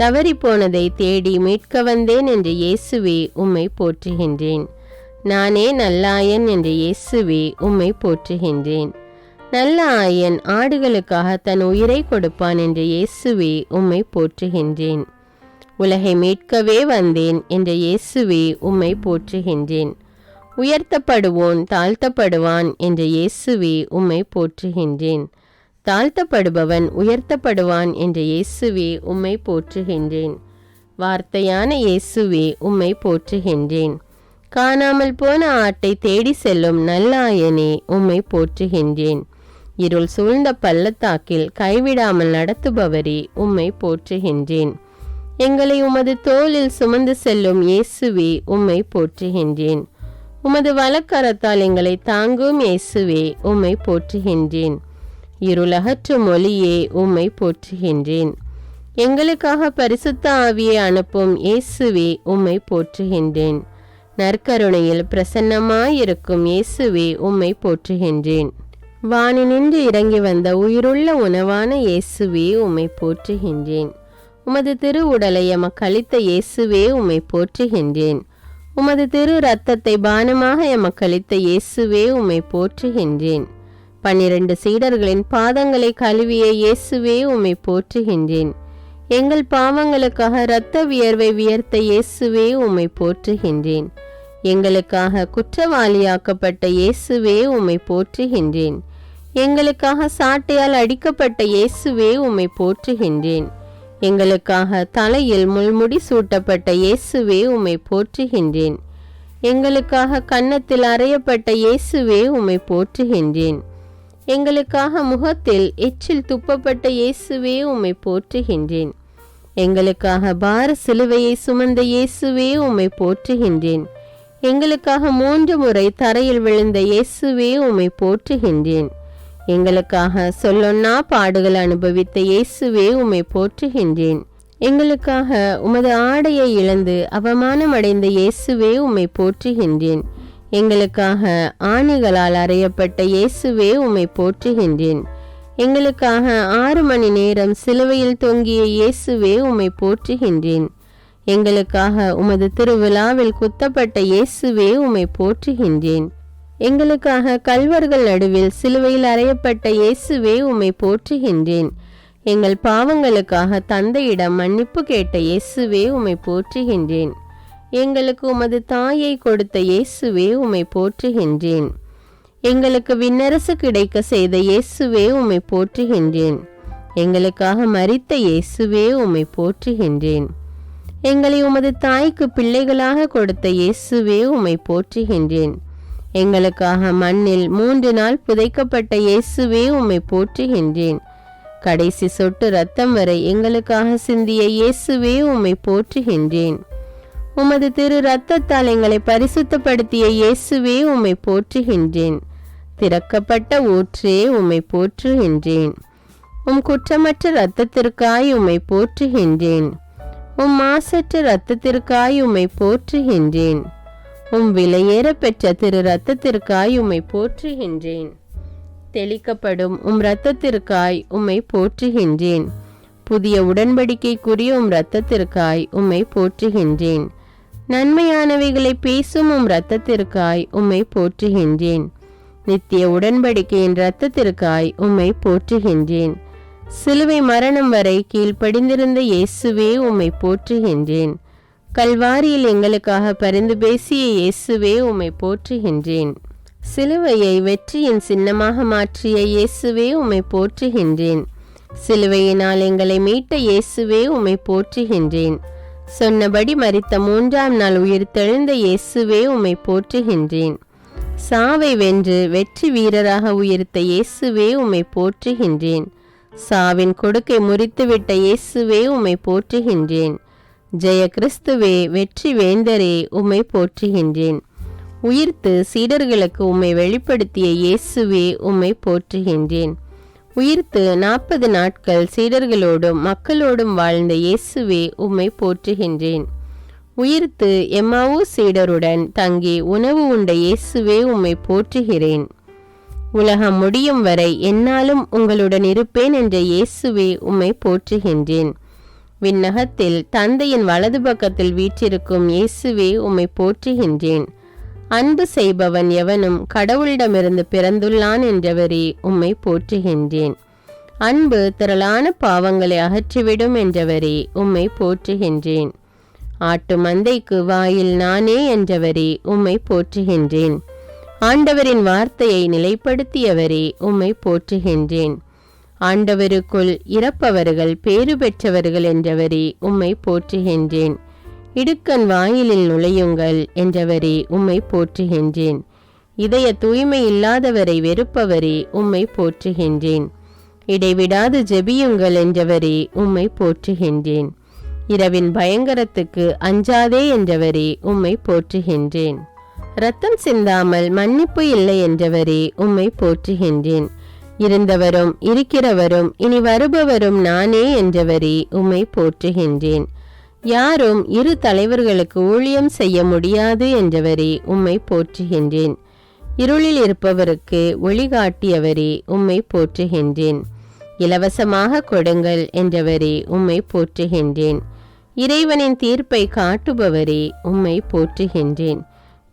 தவறிப்போனதை தேடி மீட்க வந்தேன் என்ற இயேசுவே உம்மை போற்றுகின்றேன். நானே நல்லாயன் என்ற இயேசுவே உம்மை போற்றுகின்றேன். நல்ல ஆயன் ஆடுகளுக்காக தன் உயிரை கொடுப்பான் என்ற இயேசுவே உம்மை போற்றுகின்றேன். உலகை மீட்கவே வந்தேன் என்ற இயேசுவே உம்மை போற்றுகின்றேன். உயர்த்தப்படுவோன் தாழ்த்தப்படுவான் என்ற இயேசுவே உம்மை போற்றுகின்றேன். தாழ்த்தப்படுபவன் உயர்த்தப்படுவான் என்ற இயேசுவே உம்மை போற்றுகின்றேன். வார்த்தையான இயேசுவே உம்மை போற்றுகின்றேன். காணாமல் போன ஆட்டை தேடி செல்லும் நல்லாயனே உம்மை போற்றுகின்றேன். இருள் சூழ்ந்த பள்ளத்தாக்கில் கைவிடாமல் நடத்துபவரே உம்மை போற்றுகின்றேன். எங்களை உமது தோளில் சுமந்து செல்லும் இயேசுவே உம்மை போற்றுகின்றேன். உமது வலக்கரத்தால் எங்களை தாங்கும் இயேசுவே உம்மை போற்றுகின்றேன். இருளகற்றும் ஒளியே உம்மை போற்றுகின்றேன். எங்களுக்காக பரிசுத்த ஆவியை அனுப்பும் இயேசுவே உம்மை போற்றுகின்றேன். நற்கருணையில் பிரசன்னமாயிருக்கும் இயேசுவே உம்மை போற்றுகின்றேன். வானினின்று இறங்கி வந்த உயிருள்ள உணவான இயேசுவே உம்மை போற்றுகின்றேன். உமது திரு உடலை எமக்களித்த இயேசுவே உம்மை போற்றுகின்றேன். உமது திரு இரத்தத்தை பானமாக எமக்களித்த இயேசுவே உம்மை போற்றுகின்றேன். 12 சீடர்களின் பாதங்களை கழுவிய இயேசுவே உம்மை போற்றுகின்றேன். எங்கள் பாவங்களுக்காக இரத்த வியர்வை வியர்த்த இயேசுவே உம்மை போற்றுகின்றேன். எங்களுக்காக குற்றவாளியாக்கப்பட்ட இயேசுவே உம்மை போற்றுகின்றேன். எங்களுக்காக சாட்டையால் அடிக்கப்பட்ட இயேசுவே உம்மை போற்றுகின்றேன். எங்களுக்காக தலையில் முள்முடி சூட்டப்பட்ட இயேசுவே உம்மை போற்றுகின்றேன். எங்களுக்காக கன்னத்தில் அறையப்பட்ட இயேசுவே உம்மை போற்றுகின்றேன். எங்களுக்காக முகத்தில் எச்சில் துப்பப்பட்ட இயேசுவே உம்மை போற்றுகின்றேன். எங்களுக்காக பார சிலுவையை சுமந்த இயேசுவே உம்மை போற்றுகின்றேன். எங்களுக்காக 3 முறை தரையில் விழுந்த இயேசுவே உம்மை போற்றுகின்றேன். எங்களுக்காக சொல்லொன்னா பாடுகள் அனுபவித்த இயேசுவே உம்மை போற்றுகின்றேன். எங்களுக்காக உமது ஆடையை இழந்து அவமானமடைந்த இயேசுவே உம்மை போற்றுகின்றேன். எங்களுக்காக ஆணிகளால் அறையப்பட்ட இயேசுவே உம்மை போற்றுகின்றேன். எங்களுக்காக 6 மணி நேரம் சிலுவையில் தொங்கிய இயேசுவே உம்மை போற்றுகின்றேன். எங்களுக்காக உமது திருவிழாவில் குத்தப்பட்ட இயேசுவே உம்மை போற்றுகின்றேன். எங்களுக்காக கல்வர்கள் நடுவில் சிலுவையில் அறையப்பட்ட இயேசுவே உம்மை போற்றுகின்றேன். எங்கள் பாவங்களுக்காக தந்தையிடம் மன்னிப்பு கேட்ட இயேசுவே உம்மை போற்றுகின்றேன். எங்களுக்கு உமது தாயை கொடுத்த இயேசுவே உம்மை போற்றுகின்றேன். எங்களுக்கு விண்ணரசு கிடைக்க செய்த இயேசுவே உம்மை போற்றுகின்றேன். எங்களுக்காக மரித்த இயேசுவே உம்மை போற்றுகின்றேன். எங்களை உமது தாய்க்கு பிள்ளைகளாக கொடுத்த இயேசுவே உம்மை போற்றுகின்றேன். எங்களுக்காக மண்ணில் 3 நாள் புதைக்கப்பட்ட இயேசுவே உம்மை போற்றுகின்றேன். கடைசி சொட்டு இரத்தம் வரை எங்களுக்காக சிந்திய இயேசுவே உம்மை போற்றுகின்றேன். உமது திரு இரத்தத்தால் எங்களை பரிசுத்தப்படுத்திய இயேசுவே உம்மை போற்றுகின்றேன். திறக்கப்பட்ட ஊற்றே உம்மை போற்றுகின்றேன். உம் குற்றமற்ற இரத்தத்திற்காய் உம்மை போற்றுகின்றேன். உம் மாசற்ற இரத்தத்திற்காய் உம்மை போற்றுகின்றேன். உம் விலையேற பெற்ற திரு இரத்தத்திற்காய் உம்மை போற்றுகின்றேன். தெளிக்கப்படும் உம் இரத்தத்திற்காய் உம்மை போற்றுகின்றேன். புதிய உடன்படிக்கைக்குரிய உம் இரத்தத்திற்காய் உம்மை போற்றுகின்றேன். நன்மையானவைகளை பேசும் உம் இரத்தத்திற்காய் உம்மை போற்றுகின்றேன். நித்திய உடன்படிக்கையின் இரத்தத்திற்காய் உம்மை போற்றுகின்றேன். சிலுவை மரணம் வரை கீழ்ப்படிந்திருந்த இயேசுவே உம்மை போற்றுகின்றேன். கல்வாரியில் எங்களுக்காக பரிந்து பேசிய இயேசுவே உம்மை போற்றுகின்றேன். சிலுவையை வெற்றியின் சின்னமாக மாற்றிய இயேசுவே உம்மை போற்றுகின்றேன். சிலுவையினால் எங்களை மீட்ட இயேசுவே உம்மை போற்றுகின்றேன். சொன்னபடி மரித்த 3ஆம் நாள் உயிர்த்தெழுந்த இயேசுவே உம்மை போற்றுகின்றேன். சாவை வென்று வெற்றி வீரராக உயிர்த்த இயேசுவே உம்மை போற்றுகின்றேன். சாவின் கொடுக்கை முறித்துவிட்ட இயேசுவே உம்மை போற்றுகின்றேன். ஜெய கிறிஸ்துவே, வெற்றி வேந்தரே, உம்மை போற்றுகின்றேன். உயிர்த்து சீடர்களுக்கு உம்மை வெளிப்படுத்திய இயேசுவே உம்மை போற்றுகின்றேன். உயிர்த்து 40 நாட்கள் சீடர்களோடும் மக்களோடும் வாழ்ந்த இயேசுவே உம்மை போற்றுகின்றேன். உயிர்த்து எம்மாவூ சீடருடன் தங்கி உணவு உண்ட இயேசுவே உம்மை போற்றுகிறேன். உலகம் முடியும் வரை என்னாலும் உங்களுடன் இருப்பேன் என்ற இயேசுவே உம்மை போற்றுகின்றேன். விண்ணகத்தில் தந்தையின் வலது பக்கத்தில் வீற்றிருக்கும் இயேசுவே உம்மை போற்றுகின்றேன். அன்பு செய்பவன் எவனும் கடவுளிடமிருந்து பிறந்துள்ளான் என்றவரே உம்மை போற்றுகின்றேன். அன்பு திரளான பாவங்களை அகற்றிவிடும் என்றவரே உம்மை போற்றுகின்றேன். ஆட்டு மந்தைக்கு வாயில் நானே என்றவரே உம்மை போற்றுகின்றேன். ஆண்டவரின் வார்த்தையை நிலைப்படுத்தியவரே உம்மை போற்றுகின்றேன். ஆண்டவருக்குள் இறப்பவர்கள் பேறு பெற்றவர்கள் என்றவரே உம்மை போற்றுகின்றேன். இடுக்கண் வாயிலில் நுழையுங்கள் என்றவரே உம்மை போற்றுகின்றேன். இதய தூய்மை இல்லாதவரை வெறுப்பவரே உம்மை போற்றுகின்றேன். இடைவிடாது ஜெபியுங்கள் என்றவரே உம்மை போற்றுகின்றேன். இரவின் பயங்கரத்துக்கு அஞ்சாதே என்றவரே உம்மை போற்றுகின்றேன். இரத்தம் சிந்தாமல் மன்னிப்பு இல்லை என்றவரே உம்மை போற்றுகின்றேன். இருந்தவரும் இருக்கிறவரும் இனி வருபவரும் நானே என்றவரே உம்மை போற்றுகின்றேன். யாரும் 2 தலைவர்களுக்கு ஊழியம் செய்ய முடியாது என்றவரே உம்மை போற்றுகின்றேன். இருளில் இருப்பவருக்கு ஒளிகாட்டியவரே உம்மை போற்றுகின்றேன். இலவசமாக கொடுங்கள் என்றவரே உம்மை போற்றுகின்றேன். இறைவனின் தீர்ப்பை காட்டுபவரே உம்மை போற்றுகின்றேன்.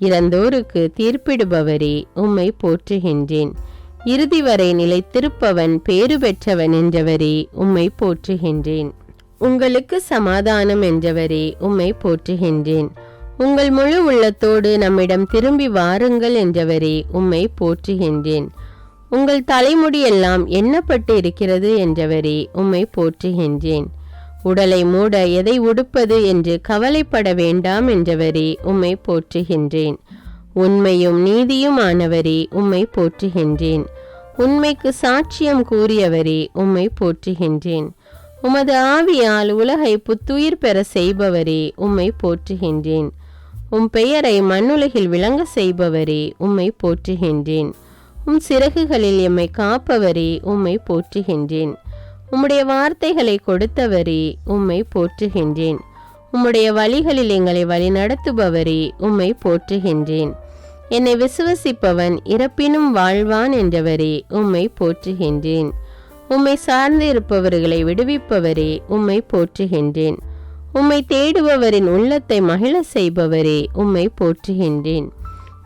இறந்தோருக்கு தீர்ப்பிடுபவரே உம்மை போற்றுகின்றேன். இறுதி வரை நிலைத்திருப்பவன் பேறு பெற்றவன் என்றவரே உம்மை போற்றுகின்றேன். உங்களுக்கு சமாதானம் என்றவரே உம்மை போற்றுகின்றேன். உங்கள் முழு உள்ளத்தோடு நம்மிடம் திரும்பி வாருங்கள் என்றவரே உம்மை போற்றுகின்றேன். உங்கள் தலைமுடியெல்லாம் எண்ணப்பட்டு இருக்கிறது என்றவரே உம்மை போற்றுகின்றேன். உடலை மூட எதை உடுப்பது என்று கவலைப்பட வேண்டாம் என்றவரே உம்மை போற்றுகின்றேன். உண்மையும் நீதியும் ஆனவரே உம்மை போற்றுகின்றேன். உண்மைக்கு சாட்சியம் கூறியவரே உம்மை போற்றுகின்றேன். உமது ஆவியால் உலகை புத்துயிர் பெற செய்பவரே உம்மை போற்றுகின்றேன். உம் பெயரை மண்ணுலகில் விளங்க செய்பவரே உம்மை போற்றுகின்றேன். சிறகுகளில் எம்மை காப்பவரே உம்மை போற்றுகின்றேன். உம்முடைய வார்த்தைகளை கொடுத்தவரே உம்மை போற்றுகின்றேன். உம்முடைய வழிகளில் எங்களை வழிநடத்துபவரே உம்மை போற்றுகின்றேன். என்னை விசுவசிப்பவன் இறப்பினும் வாழ்வான் என்றவரே உம்மை போற்றுகின்றேன். உம்மை சார்ந்து இருப்பவர்களை விடுவிப்பவரே உம்மை போற்றுகின்றேன். உம்மை தேடுபவரின் உள்ளத்தை மகிழ செய்பவரே உம்மை போற்றுகின்றேன்.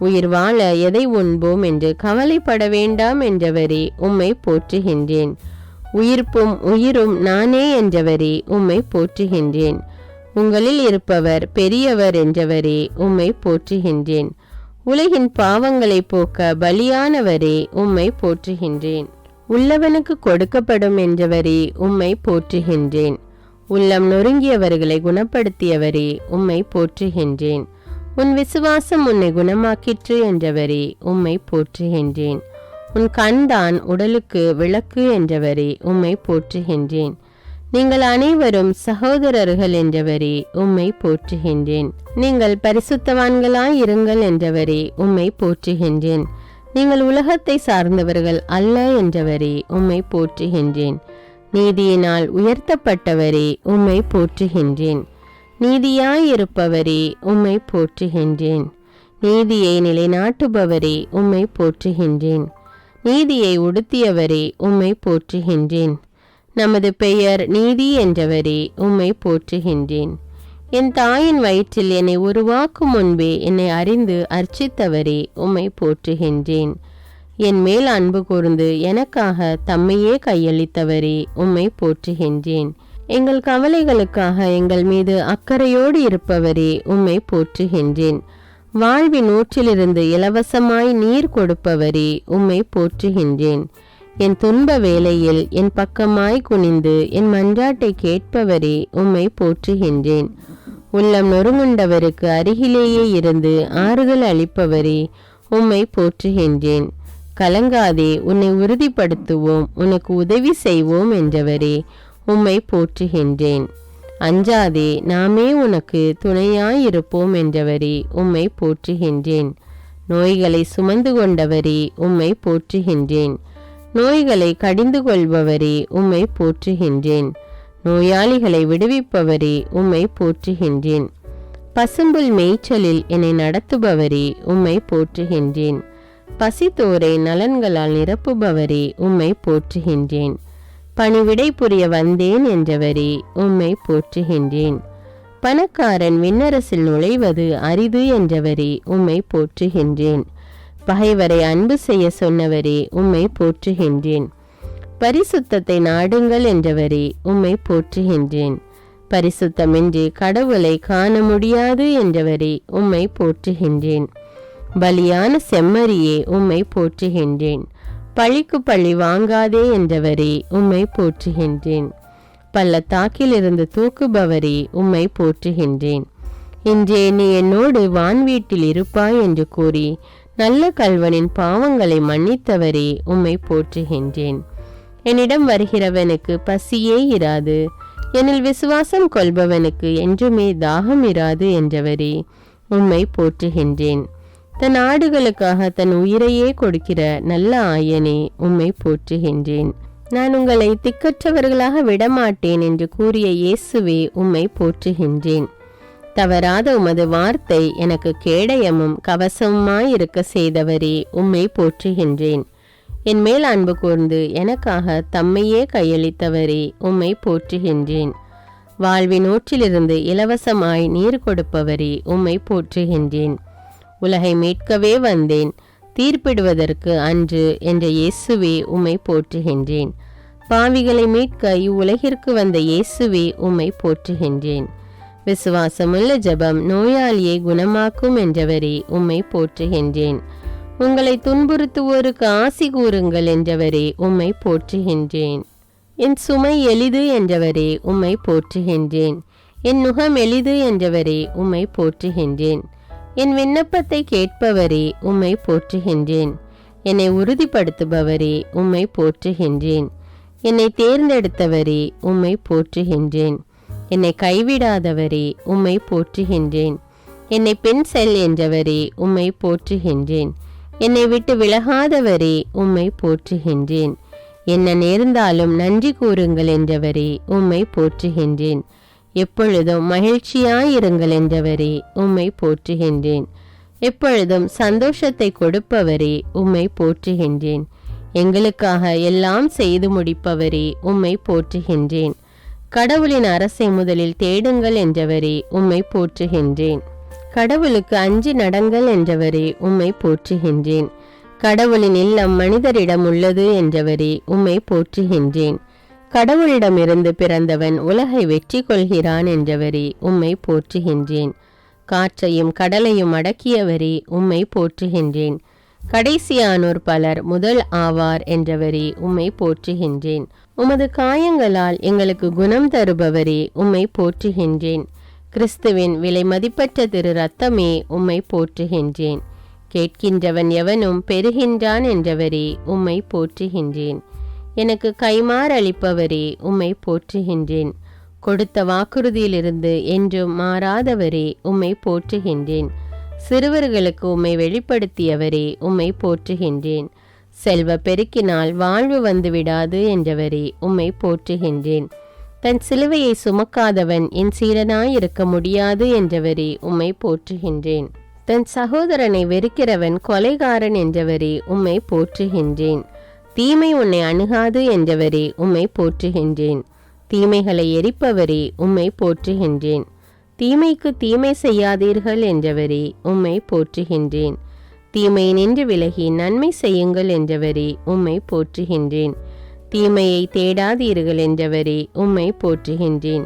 உயிர் வாழ எதை உண்போம் என்று கவலைப்பட வேண்டாம் என்றவரே உம்மை போற்றுகின்றேன். உயிர்ப்பும் உயிரும் நானே என்றவரே உம்மை போற்றுகின்றேன். உங்களில் இருப்பவர் பெரியவர் என்றவரே உம்மை போற்றுகின்றேன். உலகின் பாவங்களை போக்க பலியானவரே உம்மை போற்றுகின்றேன். உள்ளவனுக்கு கொடுக்கப்படும் என்றவரே உம்மை போற்றுகின்றேன். உள்ளம் நொறுங்கியவர்களை குணப்படுத்தியவரே உம்மை போற்றுகின்றேன். உன் விசுவாசம் உன்னை குணமாக்கிற்று என்றவரே உம்மை போற்றுகின்றேன். உன் கண்தான் உடலுக்கு விளக்கு என்றவரே உம்மை போற்றுகின்றேன். நீங்கள் அனைவரும் சகோதரர்கள் என்றவரே உம்மை போற்றுகின்றேன். நீங்கள் பரிசுத்தவான்களாய் இருங்கள் என்றவரே உம்மை போற்றுகின்றேன். நீங்கள் உலகத்தை சார்ந்தவர்கள் அல்ல என்றவரே உம்மை போற்றுகின்றேன். நீதியினால் உயர்த்தப்பட்டவரே உம்மை போற்றுகின்றேன். நீதியாயிருப்பவரே உம்மை போற்றுகின்றேன். நீதியை நிலைநாட்டுபவரே உம்மை போற்றுகின்றேன். நீதியை உடுத்தியவரே உம்மை போற்றுகின்றேன். நமது பெயர் நீதி என்றவரே உம்மை போற்றுகின்றேன். என் தாயின் வயிற்றில் என்னை உருவாக்கும் முன்பே என்னை அறிந்து அர்ச்சித்தவரே உம்மை போற்றுகின்றேன். என் மேல் அன்பு கூர்ந்து எனக்காக தம்மையே கையளித்தவரே உம்மை போற்றுகின்றேன். எங்கள் கவலைகளுக்காக எங்கள் மீது அக்கறையோடு இருப்பவரே உம்மை போற்றுகின்றேன். வாழ்வின் ஊற்றிலிருந்து இலவசமாய் நீர் கொடுப்பவரே உம்மை போற்றுகின்றேன். என் துன்ப வேளையில் என் பக்கமாய் குனிந்து என் மன்றாட்டை கேட்பவரே உம்மை போற்றுகின்றேன். உள்ளம் நொறுங்குண்டவருக்கு அருகிலேயே இருந்து ஆறுதல் அளிப்பவரே உம்மை போற்றுகின்றேன். கலங்காதே, உன்னை உறுதிப்படுத்துவோம், உனக்கு உதவி செய்வோம் என்றவரே உம்மை போற்றுகின்றேன். அஞ்சாதே, நாமே உனக்கு துணையாயிருப்போம் என்றவரே உம்மை போற்றுகின்றேன். நோய்களை சுமந்து கொண்டவரே உம்மை போற்றுகின்றேன். நோய்களை கடிந்து கொள்பவரே உம்மை போற்றுகின்றேன். நோயாளிகளை விடுவிப்பவரே உம்மை போற்றுகின்றேன். பசும்புல் மேய்ச்சலில் என்னை நடத்துபவரே உம்மை போற்றுகின்றேன். பசித்தோரை நலன்களால் நிரப்புபவரே உம்மை போற்றுகின்றேன். பணிவிடை புரிய வந்தேன் என்றவரே உம்மை போற்றுகின்றேன். பணக்காரன் விண்ணரசில் நுழைவது அரிது என்றவரே உம்மை போற்றுகின்றேன். பகைவரை அன்பு செய்ய சொன்னவரே உம்மை போற்றுகின்றேன். பரிசுத்தத்தை நாடுங்கள் என்றவரே உம்மை போற்றுகின்றேன். பரிசுத்தமின்றி கடவுளை காண முடியாது என்றவரே உம்மை போற்றுகின்றேன். பலியான செம்மறியே உம்மை போற்றுகின்றேன். பழிக்கு பழி வாங்காதே என்றவரே உம்மை போற்றுகின்றேன். பள்ளத்தாக்கிலிருந்து தூக்குபவரே உம்மை போற்றுகின்றேன். இன்றே நீ என்னோடு வான்வீட்டில் இருப்பாய் என்று கூறி நல்ல கல்வனின் பாவங்களை மன்னித்தவரே உம்மை போற்றுகின்றேன். என்னிடம் வருகிறவனுக்கு பசியே இராது, என்னில் விசுவாசம் கொள்பவனுக்கு என்றுமே தாகம் இராது என்றவரே உம்மை போற்றுகின்றேன். தன் ஆடுகளுக்காக தன் உயிரையே கொடுக்கிற நல்ல ஆயனே உம்மை போற்றுகின்றேன். நான் உங்களை திக்கற்றவர்களாக விடமாட்டேன் என்று கூறிய இயேசுவே உம்மை போற்றுகின்றேன். தவறாத உமது வார்த்தை எனக்கு கேடயமும் கவசமுமாயிருக்க செய்தவரே உம்மை போற்றுகின்றேன். என் மேல் அன்பு கூர்ந்து எனக்காக தம்மையே கையளித்தவரே உம்மை போற்றுகின்றேன். வாழ்வின் ஊற்றிலிருந்து இலவசமாய் நீர் கொடுப்பவரே உம்மை போற்றுகின்றேன். உலகை மீட்கவே வந்தேன், தீர்ப்பிடுவதற்கு அன்று என்ற இயேசுவே உம்மை போற்றுகின்றேன். பாவிகளை மீட்க இவ்வுலகிற்கு வந்த இயேசுவே உம்மை போற்றுகின்றேன். விசுவாசமுள்ள ஜெபம் நோயாளியை குணமாக்கும் என்றவரே உம்மை போற்றுகின்றேன். உங்களை துன்புறுத்துவோருக்கு ஆசி கூறுங்கள் என்றவரே உம்மை போற்றுகின்றேன். என் சுமை எளிது என்றவரே உம்மை போற்றுகின்றேன். என் நுகம் எளிது என்றவரே உம்மை போற்றுகின்றேன். என் விண்ணப்பத்தை கேட்பவரே உம்மை போற்றுகின்றேன். என்னை உறுதிப்படுத்துபவரே உம்மை போற்றுகின்றேன். என்னை தேர்ந்தெடுத்தவரே உம்மை போற்றுகின்றேன். என்னை கைவிடாதவரே உம்மை போற்றுகின்றேன். என்னை பெண் செல் என்றவரே உம்மை போற்றுகின்றேன். என்னை விட்டு விலகாதவரே உம்மை போற்றுகின்றேன். என்ன நேர்ந்தாலும் நன்றி கூறுங்கள் என்றவரே உம்மை போற்றுகின்றேன். எப்பொழுதும் மகிழ்ச்சியாயிருங்கள் என்றவரே உம்மை போற்றுகின்றேன். எப்பொழுதும் சந்தோஷத்தை கொடுப்பவரே உம்மை போற்றுகின்றேன். எங்களுக்காக எல்லாம் செய்து முடிப்பவரே உம்மை போற்றுகின்றேன். கடவுளின் அரசை முதலில் தேடுங்கள் என்றவரே உம்மை போற்றுகின்றேன். கடவுளுக்கு அஞ்சி நடங்கள் என்றவரே உம்மை போற்றுகின்றேன். கடவுளின் இல்லம் மனிதரிடம் உள்ளது என்றவரே உம்மை போற்றுகின்றேன். கடவுளிடமிருந்து பிறந்தவன் உலகை வெற்றி கொள்கிறான் என்றவரே உம்மை போற்றுகின்றேன். காற்றையும் கடலையும் அடக்கியவரே உம்மை போற்றுகின்றேன். கடைசியானோர் பலர் முதல் ஆவார் என்றவரே உம்மை போற்றுகின்றேன். உமது காயங்களால் எங்களுக்கு குணம் தருபவரே உம்மை போற்றுகின்றேன். கிறிஸ்துவின் விலை மதிப்பற்ற திரு ரத்தமே உம்மை போற்றுகின்றேன். கேட்கின்றவன் எவனும் பெறுகின்றான் என்றவரே உம்மை போற்றுகின்றேன். எனக்கு கைமாறளிப்பவரே உம்மை போற்றுகின்றேன். கொடுத்த வாக்குறுதியிலிருந்து என்றும் மாறாதவரே உம்மை போற்றுகின்றேன். சிறுவர்களுக்கு உம்மை வெளிப்படுத்தியவரே உம்மை போற்றுகின்றேன். செல்வ பெருக்கினால் வாழ்வு வந்துவிடாது என்றவரே உம்மை போற்றுகின்றேன். தன் சிலுவையை சுமக்காதவன் என் சீடனாயிருக்க முடியாது என்றவரே உம்மை போற்றுகின்றேன். தன் சகோதரனை வெறுக்கிறவன் கொலைகாரன் என்றவரே உம்மை போற்றுகின்றேன். தீமை உன்னை அணுகாது என்றவரே உம்மை போற்றுகின்றேன். தீமைகளை எரிப்பவரே உம்மை போற்றுகின்றேன். தீமைக்கு தீமை செய்யாதீர்கள் என்றவரே உம்மை போற்றுகின்றேன். தீமை நின்று விலகி நன்மை செய்யுங்கள் என்றவரே உம்மை போற்றுகின்றேன். தீமையை தேடாதீர்கள் என்றவரே உம்மை போற்றுகின்றேன்.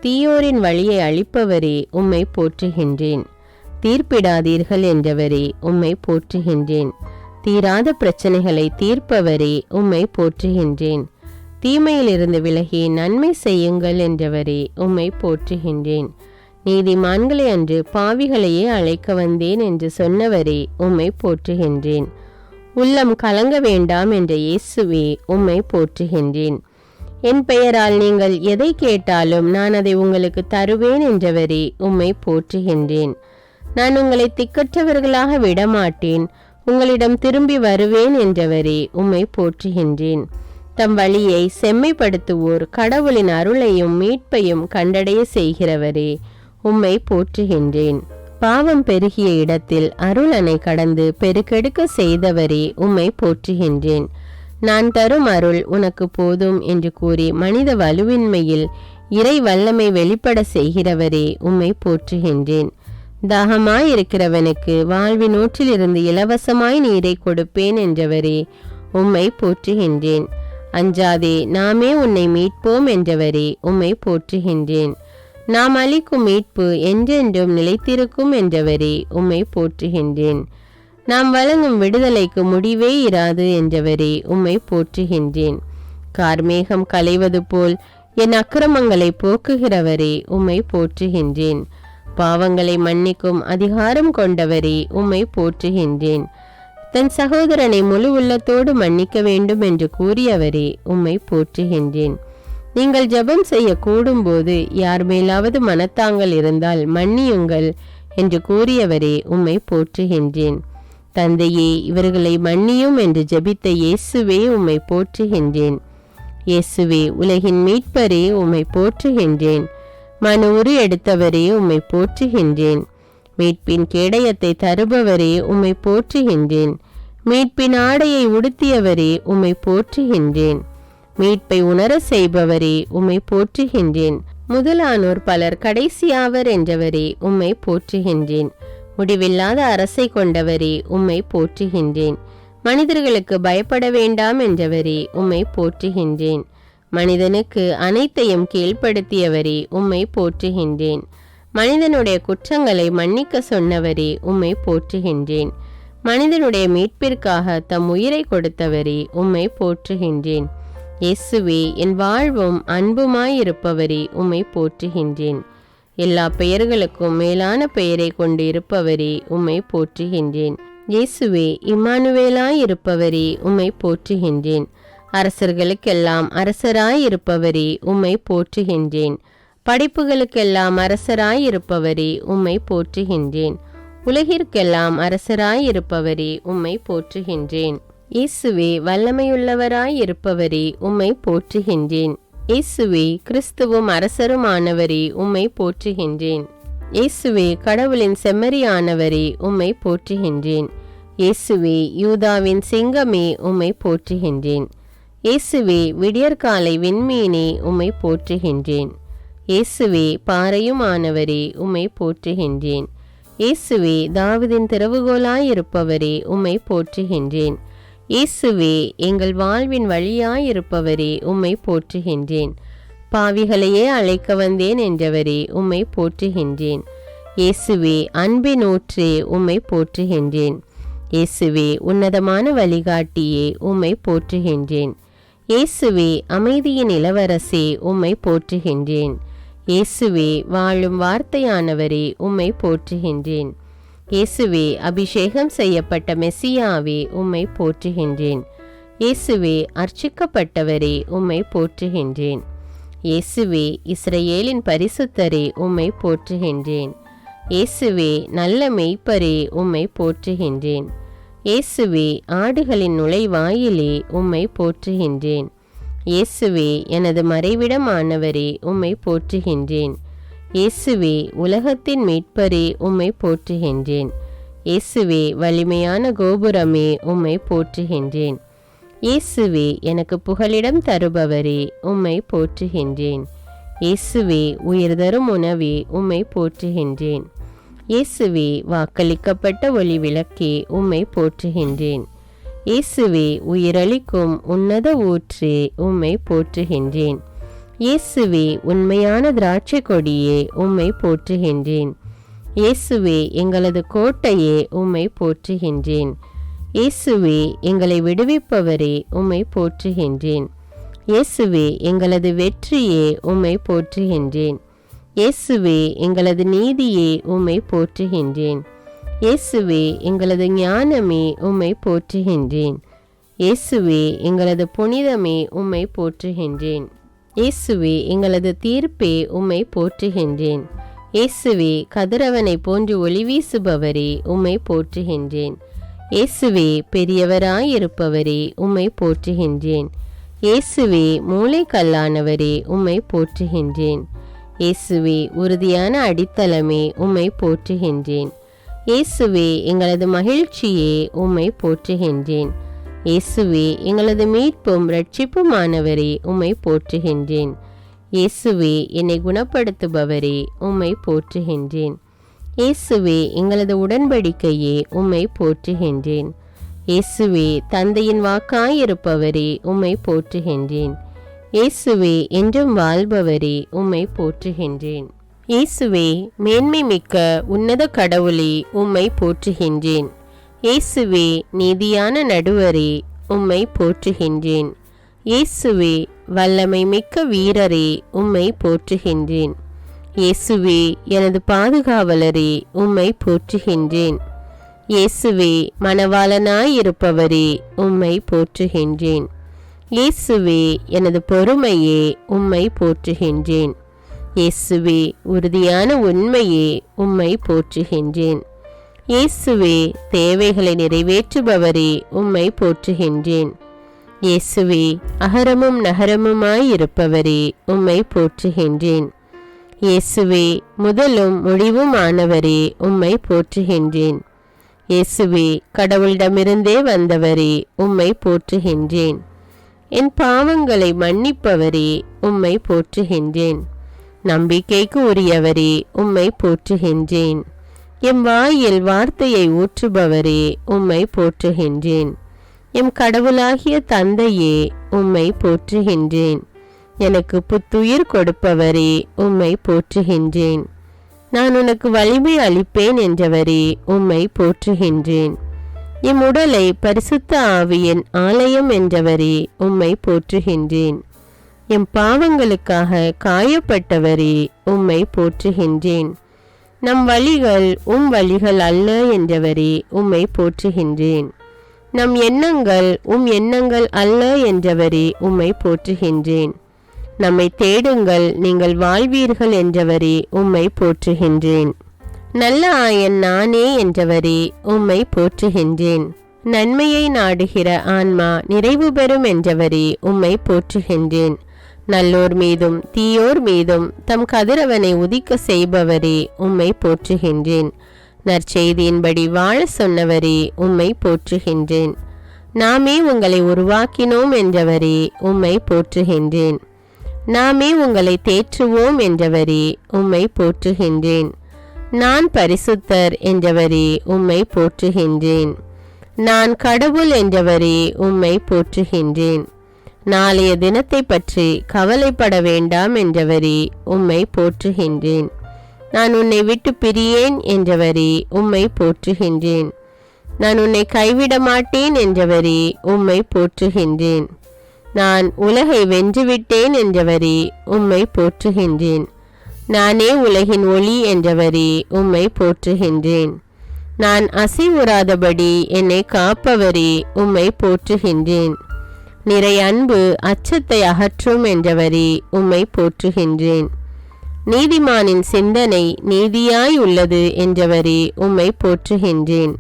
தீயோரின் வழியை அழிப்பவரே உம்மை போற்றுகின்றேன். தீர்ப்பிடாதீர்கள் என்றவரே உம்மை போற்றுகின்றேன். தீராத பிரச்சனைகளை தீர்ப்பவரே உம்மை போற்றுகின்றேன். தீமையிலிருந்து விலகி நன்மை செய்யுங்கள் என்றவரே உம்மை போற்றுகின்றேன். நீதிமான்களை அன்று பாவிகளையே அழைக்க வந்தேன் என்று சொன்னவரே உம்மை போற்றுகின்றேன். உள்ளம் கலங்க வேண்டாம் என்ற இயேசுவே உம்மை போற்றுகின்றேன். என் பெயரால் நீங்கள் எதை கேட்டாலும் நான் அதை உங்களுக்கு தருவேன் என்றவரே உம்மை போற்றுகின்றேன். நான் உங்களை திக்கற்றவர்களாக விடமாட்டேன், உங்களிடம் திரும்பி வருவேன் என்றவரே உம்மை போற்றுகின்றேன். தம் வழியை செம்மைப்படுத்துவோர் கடவுளின் அருளையும் மீட்பையும் கண்டடைய செய்கிறவரே உம்மை போற்றுகின்றேன். பாவம் பெருகிய இடத்தில் அருள் அணை கடந்து பெருக்கெடுக்க செய்தவரே உம்மை போற்றுகின்றேன். நான் தரும் அருள் உனக்கு போதும் என்று கூறி மனித வலுவின்மையில் இறை வல்லமை வெளிப்பட செய்கிறவரே உம்மை போற்றுகின்றேன். தாகமாயிருக்கிறவனுக்கு வாழ்வின் ஊற்றிலிருந்து இலவசமாய் நீரை கொடுப்பேன் என்றவரே உம்மை போற்றுகின்றேன். அஞ்சாதே, நாமே உன்னை மீட்போம் என்றவரே உம்மை போற்றுகின்றேன். நாம் அளிக்கும் மீட்பு என்றென்றும் நிலைத்திருக்கும் என்றவரே உம்மை போற்றுகின்றேன். நாம் வழங்கும் விடுதலைக்கு முடிவே இராது என்றவரே உம்மை போற்றுகின்றேன். கார்மேகம் களைவது போல் என் அக்கிரமங்களை போக்குகிறவரே உம்மை போற்றுகின்றேன். பாவங்களை மன்னிக்கும் அதிகாரம் கொண்டவரே உம்மை போற்றுகின்றேன். தன் சகோதரனை முழு உள்ளத்தோடு மன்னிக்க வேண்டும் என்று கூறியவரே உம்மை போற்றுகின்றேன். நீங்கள் ஜெபம் செய்ய கூடும்போது யார் மேலாவது மனத்தாங்கள் இருந்தால் மன்னியுங்கள் என்று கூறியவரே உம்மை போற்றுகின்றேன். தந்தையே, இவர்களை மன்னியும் என்று ஜெபித்த இயேசுவே உம்மை போற்றுகின்றேன். இயேசுவே, உலகின் மீட்பரே உம்மை போற்றுகின்றேன். மனு உரு எடுத்தவரே உம்மை போற்றுகின்றேன். மீட்பின் கேடயத்தை தருபவரே உம்மை போற்றுகின்றேன். மீட்பின் ஆடையை உடுத்தியவரே உம்மை போற்றுகின்றேன். மீட்பை உணர செய்பவரே உம்மை போற்றுகின்றேன். முதலானோர் பலர் கடைசியாவர் என்றவரே உம்மை போற்றுகின்றேன். முடிவில்லாத அரசை கொண்டவரே உம்மை போற்றுகின்றேன். மனிதர்களுக்கு பயப்பட வேண்டாம் என்றவரே உம்மை போற்றுகின்றேன். மனிதனுக்கு அனைத்தையும் கீழ்ப்படுத்தியவரே உம்மை போற்றுகின்றேன். மனிதனுடைய குற்றங்களை மன்னிக்க சொன்னவரே உம்மை போற்றுகின்றேன். மனிதனுடைய மீட்பிற்காக தம் உயிரை கொடுத்தவரே உம்மை போற்றுகின்றேன். இயேசுவே, என் வாழ்வும் அன்புமாயிருப்பவரே உம்மை போற்றுகின்றேன். எல்லா பெயர்களுக்கும் மேலான பெயரை கொண்டு இருப்பவரே உம்மை போற்றுகின்றேன். இயேசுவே, இம்மானுவேலாயிருப்பவரே உம்மை போற்றுகின்றேன். அரசர்களுக்கெல்லாம் அரசராயிருப்பவரே உம்மை போற்றுகின்றேன். படைப்புகளுக்கெல்லாம் அரசராயிருப்பவரே உம்மை போற்றுகின்றேன். உலகிற்கெல்லாம் அரசராயிருப்பவரே, உம்மை போற்றுகின்றேன். இயேசுவே, வல்லமையுள்ளவராயிருப்பவரே, உம்மை போற்றுகின்றேன். இயேசுவே, கிறிஸ்துவும் அரசருமானவரே, உம்மை போற்றுகின்றேன். இயேசுவே, கடவுளின் செம்மறியானவரே, உம்மை போற்றுகின்றேன். இயேசுவே, யூதாவின் சிங்கமே, உம்மை போற்றுகின்றேன். இயேசுவே, விடியற்காலை விண்மீனே, உம்மை போற்றுகின்றேன். இயேசுவே, பாறையுமானவரே, உம்மை போற்றுகின்றேன். இயேசுவே, தாவீதின் திறவுகோலாயிருப்பவரே, உம்மை போற்றுகின்றேன். இயேசுவே, எங்கள் வாழ்வின் வழியாயிருப்பவரே, உம்மை போற்றுகின்றேன். பாவிகளையே அழைக்க வந்தேன் என்றவரே, உம்மை போற்றுகின்றேன். இயேசுவே, அன்பின் ஊற்றே, உம்மை போற்றுகின்றேன். இயேசுவே, உன்னதமான வழிகாட்டியே, உம்மை போற்றுகின்றேன். இயேசுவே, அமைதியின் இளவரசே, உம்மை போற்றுகின்றேன். இயேசுவே, வாழும் வார்த்தையானவரே, உம்மை போற்றுகின்றேன். இயேசுவே, அபிஷேகம் செய்யப்பட்ட மெசியாவே, உம்மை போற்றுகின்றேன். இயேசுவே, அர்ச்சிக்கப்பட்டவரே, உம்மை போற்றுகின்றேன். இயேசுவே, இஸ்ரவேலின் பரிசுத்தரே, உம்மை போற்றுகின்றேன். இயேசுவே, நல்ல மெய்ப்பரே, உம்மை போற்றுகின்றேன். இயேசுவே, ஆடுகளின் நுழைவாயிலே, உம்மை போற்றுகின்றேன். இயேசுவே, எனது மறைவிடமானவரே, உம்மை போற்றுகின்றேன். இயேசுவே, உலகத்தின் மீட்பரே, உம்மை போற்றுகின்றேன். இயேசுவே, வலிமையான கோபுரமே, உம்மை போற்றுகின்றேன். இயேசுவே, எனக்கு புகலிடம் தருபவரே, உம்மை போற்றுகின்றேன். இயேசுவே, உயிர் தரும் உணவே, உம்மை போற்றுகின்றேன். இயேசுவே, வாக்களிக்கப்பட்ட ஒளி விளக்கே, உம்மை போற்றுகின்றேன். இயேசுவே, உயிரளிக்கும் உன்னத ஊற்றே, உம்மை போற்றுகின்றேன். இயேசுவே, உண்மையான திராட்சை கொடியே, உம்மை போற்றுகின்றேன். இயேசுவே, எங்களது கோட்டையே, உம்மை போற்றுகின்றேன். இயேசுவே, எங்களை விடுவிப்பவரே, உம்மை போற்றுகின்றேன். இயேசுவே, எங்களது வெற்றியே, உம்மை போற்றுகின்றேன். இயேசுவே, எங்களது நீதியே, உம்மை போற்றுகின்றேன். இயேசுவே, எங்களது ஞானமே, உம்மை போற்றுகின்றேன். இயேசுவே, எங்களது புனிதமே, உம்மை போற்றுகின்றேன். இயேசுவே, எங்களது தீர்ப்பே, உம்மை போற்றுகின்றேன். இயேசுவே, கதிரவனை போன்று ஒளி வீசுபவரே, உம்மை போற்றுகின்றேன். இயேசுவே, பெரியவராயிருப்பவரே, உம்மை போற்றுகின்றேன். இயேசுவே, மூலைக்கல்லானவரே, உம்மை போற்றுகின்றேன். இயேசுவே, உறுதியான அடித்தளமே, உம்மை போற்றுகின்றேன். இயேசுவே, எங்களது மகிழ்ச்சியே, உம்மை போற்றுகின்றேன். இயேசுவே, எங்களது மீட்பும் இரட்சிப்புமானவரே, உம்மை போற்றுகின்றேன். இயேசுவே, என்னை குணப்படுத்துபவரே, உம்மை போற்றுகின்றேன். இயேசுவே, எங்களது உடன்படிக்கையே, உம்மை போற்றுகின்றேன். இயேசுவே, தந்தையின் வாக்காயிருப்பவரே, உம்மை போற்றுகின்றேன். இயேசுவே, என்றும் வாழ்பவரே, உம்மை போற்றுகின்றேன். இயேசுவே, மேன்மை மிக்க உன்னத கடவுளே, உம்மை போற்றுகின்றேன். இயேசுவே, நீதியான நடுவரே, உம்மை போற்றுகின்றேன். இயேசுவே, வல்லமை மிக்க வீரரே, உம்மை போற்றுகின்றேன். இயேசுவே, எனது பாதுகாவலரே, உம்மை போற்றுகின்றேன். இயேசுவே, மணவாளனாயிருப்பவரே, உம்மை போற்றுகின்றேன். இயேசுவே, எனது பொறுமையே, உம்மை போற்றுகின்றேன். இயேசுவே, உறுதியான உண்மையே, உம்மை போற்றுகின்றேன். இயேசுவே, தேவைகளை நிறைவேற்றுபவரே, உம்மை போற்றுகின்றேன். இயேசுவே, அகரமும் நகரமுமாயிருப்பவரே, உம்மை போற்றுகின்றேன். இயேசுவே, முதலும் முடிவுமானவரே, உம்மை போற்றுகின்றேன். இயேசுவே, கடவுளிடமிருந்தே வந்தவரே, உம்மை போற்றுகின்றேன். என் பாவங்களை மன்னிப்பவரே, உம்மை போற்றுகின்றேன். நம்பிக்கைக்கு உரியவரே, உம்மை போற்றுகின்றேன். எம் வாயில் வார்த்தையை ஊற்றுபவரே, உம்மை போற்றுகின்றேன். எம் கடவுளாகிய தந்தையே, உம்மை போற்றுகின்றேன். எனக்கு புத்துயிர் கொடுப்பவரே, உம்மை போற்றுகின்றேன். நான் உனக்கு வலிமை அளிப்பேன் என்றவரே, உம்மை போற்றுகின்றேன். எம் உடலை பரிசுத்த ஆவியின் ஆலயம் என்றவரே, உம்மை போற்றுகின்றேன். எம் பாவங்களுக்காக காயப்பட்டவரே, உம்மை போற்றுகின்றேன். நம் வழிகள் உம் வழிகள் அல்ல என்றவரே, உம்மை போற்றுகின்றேன். நம் எண்ணங்கள் உம் எண்ணங்கள் அல்ல என்றவரே, உம்மை போற்றுகின்றேன். நம்மை தேடுங்கள், நீங்கள் வாழ்வீர்கள் என்றவரே, உம்மை போற்றுகின்றேன். நல்ல ஆயன் நானே என்றவரே உம்மை போற்றுகின்றேன். நன்மையை நாடுகிற ஆன்மா நிறைவு பெறும் என்றவரே உம்மை போற்றுகின்றேன். நல்லோர் மீதும் தீயோர் மீதும் தம் கதிரவனை உதிக்க செய்பவரே உம்மை போற்றுகின்றேன். நற்செய்தியின்படி வாழ சொன்னவரே உம்மை போற்றுகின்றேன். நாமே உங்களை உருவாக்கினோம் என்றவரே உம்மை போற்றுகின்றேன். நாமே உங்களை தேற்றுவோம் என்றவரே உம்மை போற்றுகின்றேன். நான் பரிசுத்தர் என்றவரே உம்மை போற்றுகின்றேன். நான் கடவுள் என்றவரே உம்மை போற்றுகின்றேன். நாளைய தினத்தை பற்றி கவலைப்பட வேண்டாம் என்றவரே உம்மை போற்றுகின்றேன். நான் உன்னை விட்டு பிரியேன் என்றவரே உம்மை போற்றுகின்றேன். நான் உன்னை கைவிட மாட்டேன் என்றவரே உம்மை போற்றுகின்றேன். நான் உலகை வென்றுவிட்டேன் என்றவரே உம்மை போற்றுகின்றேன். நானே உலகின் ஒளி என்றவரே உம்மை போற்றுகின்றேன். நான் அசைவுறாதபடி என்னை காப்பவரே உம்மை போற்றுகின்றேன். நிறை அன்பு அச்சத்தை அகற்றும் என்றவரே உம்மை போற்றுகின்றேன். நீதிமானின் சிந்தனை நீதியாய் உள்ளது என்றவரே உம்மை போற்றுகின்றேன்.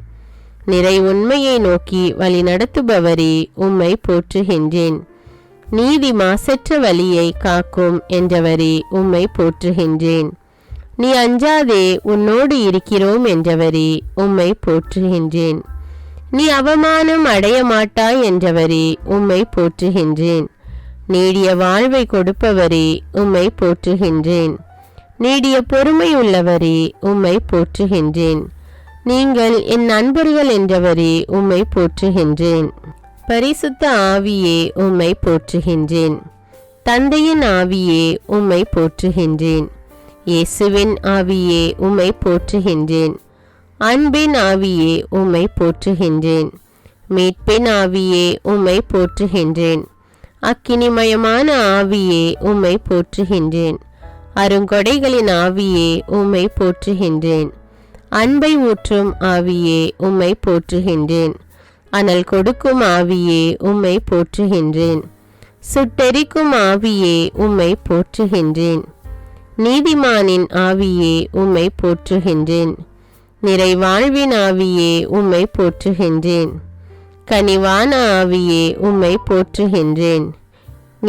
நிறை உண்மையை நோக்கி வழி நடத்துபவரே உம்மை போற்றுகின்றேன். நீதி மாசற்ற வழியை காக்கும் என்றவரே உம்மை போற்றுகின்றேன். நீ அஞ்சாதே உன்னோடு இருக்கிறோம் என்றவரே உம்மை போற்றுகின்றேன். நீ அவமானம் அடைய மாட்டாய் என்றவரே உம்மை போற்றுகின்றேன். நீடிய வாழ்வை கொடுப்பவரே உம்மை போற்றுகின்றேன். நீடிய பொறுமை உள்ளவரே உம்மை போற்றுகின்றேன். நீங்கள் என் நண்பர்கள் என்றவரே உம்மை போற்றுகின்றேன். பரிசுத்த ஆவியே உம்மை போற்றுகின்றேன். தந்தையின் ஆவியே உம்மை போற்றுகின்றேன். இயேசுவின் ஆவியே உம்மை போற்றுகின்றேன். அன்பின் ஆவியே உம்மை போற்றுகின்றேன். மீட்பின் ஆவியே உம்மை போற்றுகின்றேன். அக்கினிமயமான ஆவியே உம்மை போற்றுகின்றேன். அருங்கொடைகளின் ஆவியே உம்மை போற்றுகின்றேன். அன்பை ஊற்றும் ஆவியே உம்மை போற்றுகின்றேன். அனல் கொடுக்கும் ஆவியே உம்மை போற்றுகின்றேன். சுட்டெரிக்கும் ஆவியே உம்மை போற்றுகின்றேன். நீதிமானின் ஆவியே உம்மை போற்றுகின்றேன். நிறைவாழ்வின் ஆவியே உம்மை போற்றுகின்றேன். கனிவான ஆவியே உம்மை போற்றுகின்றேன்.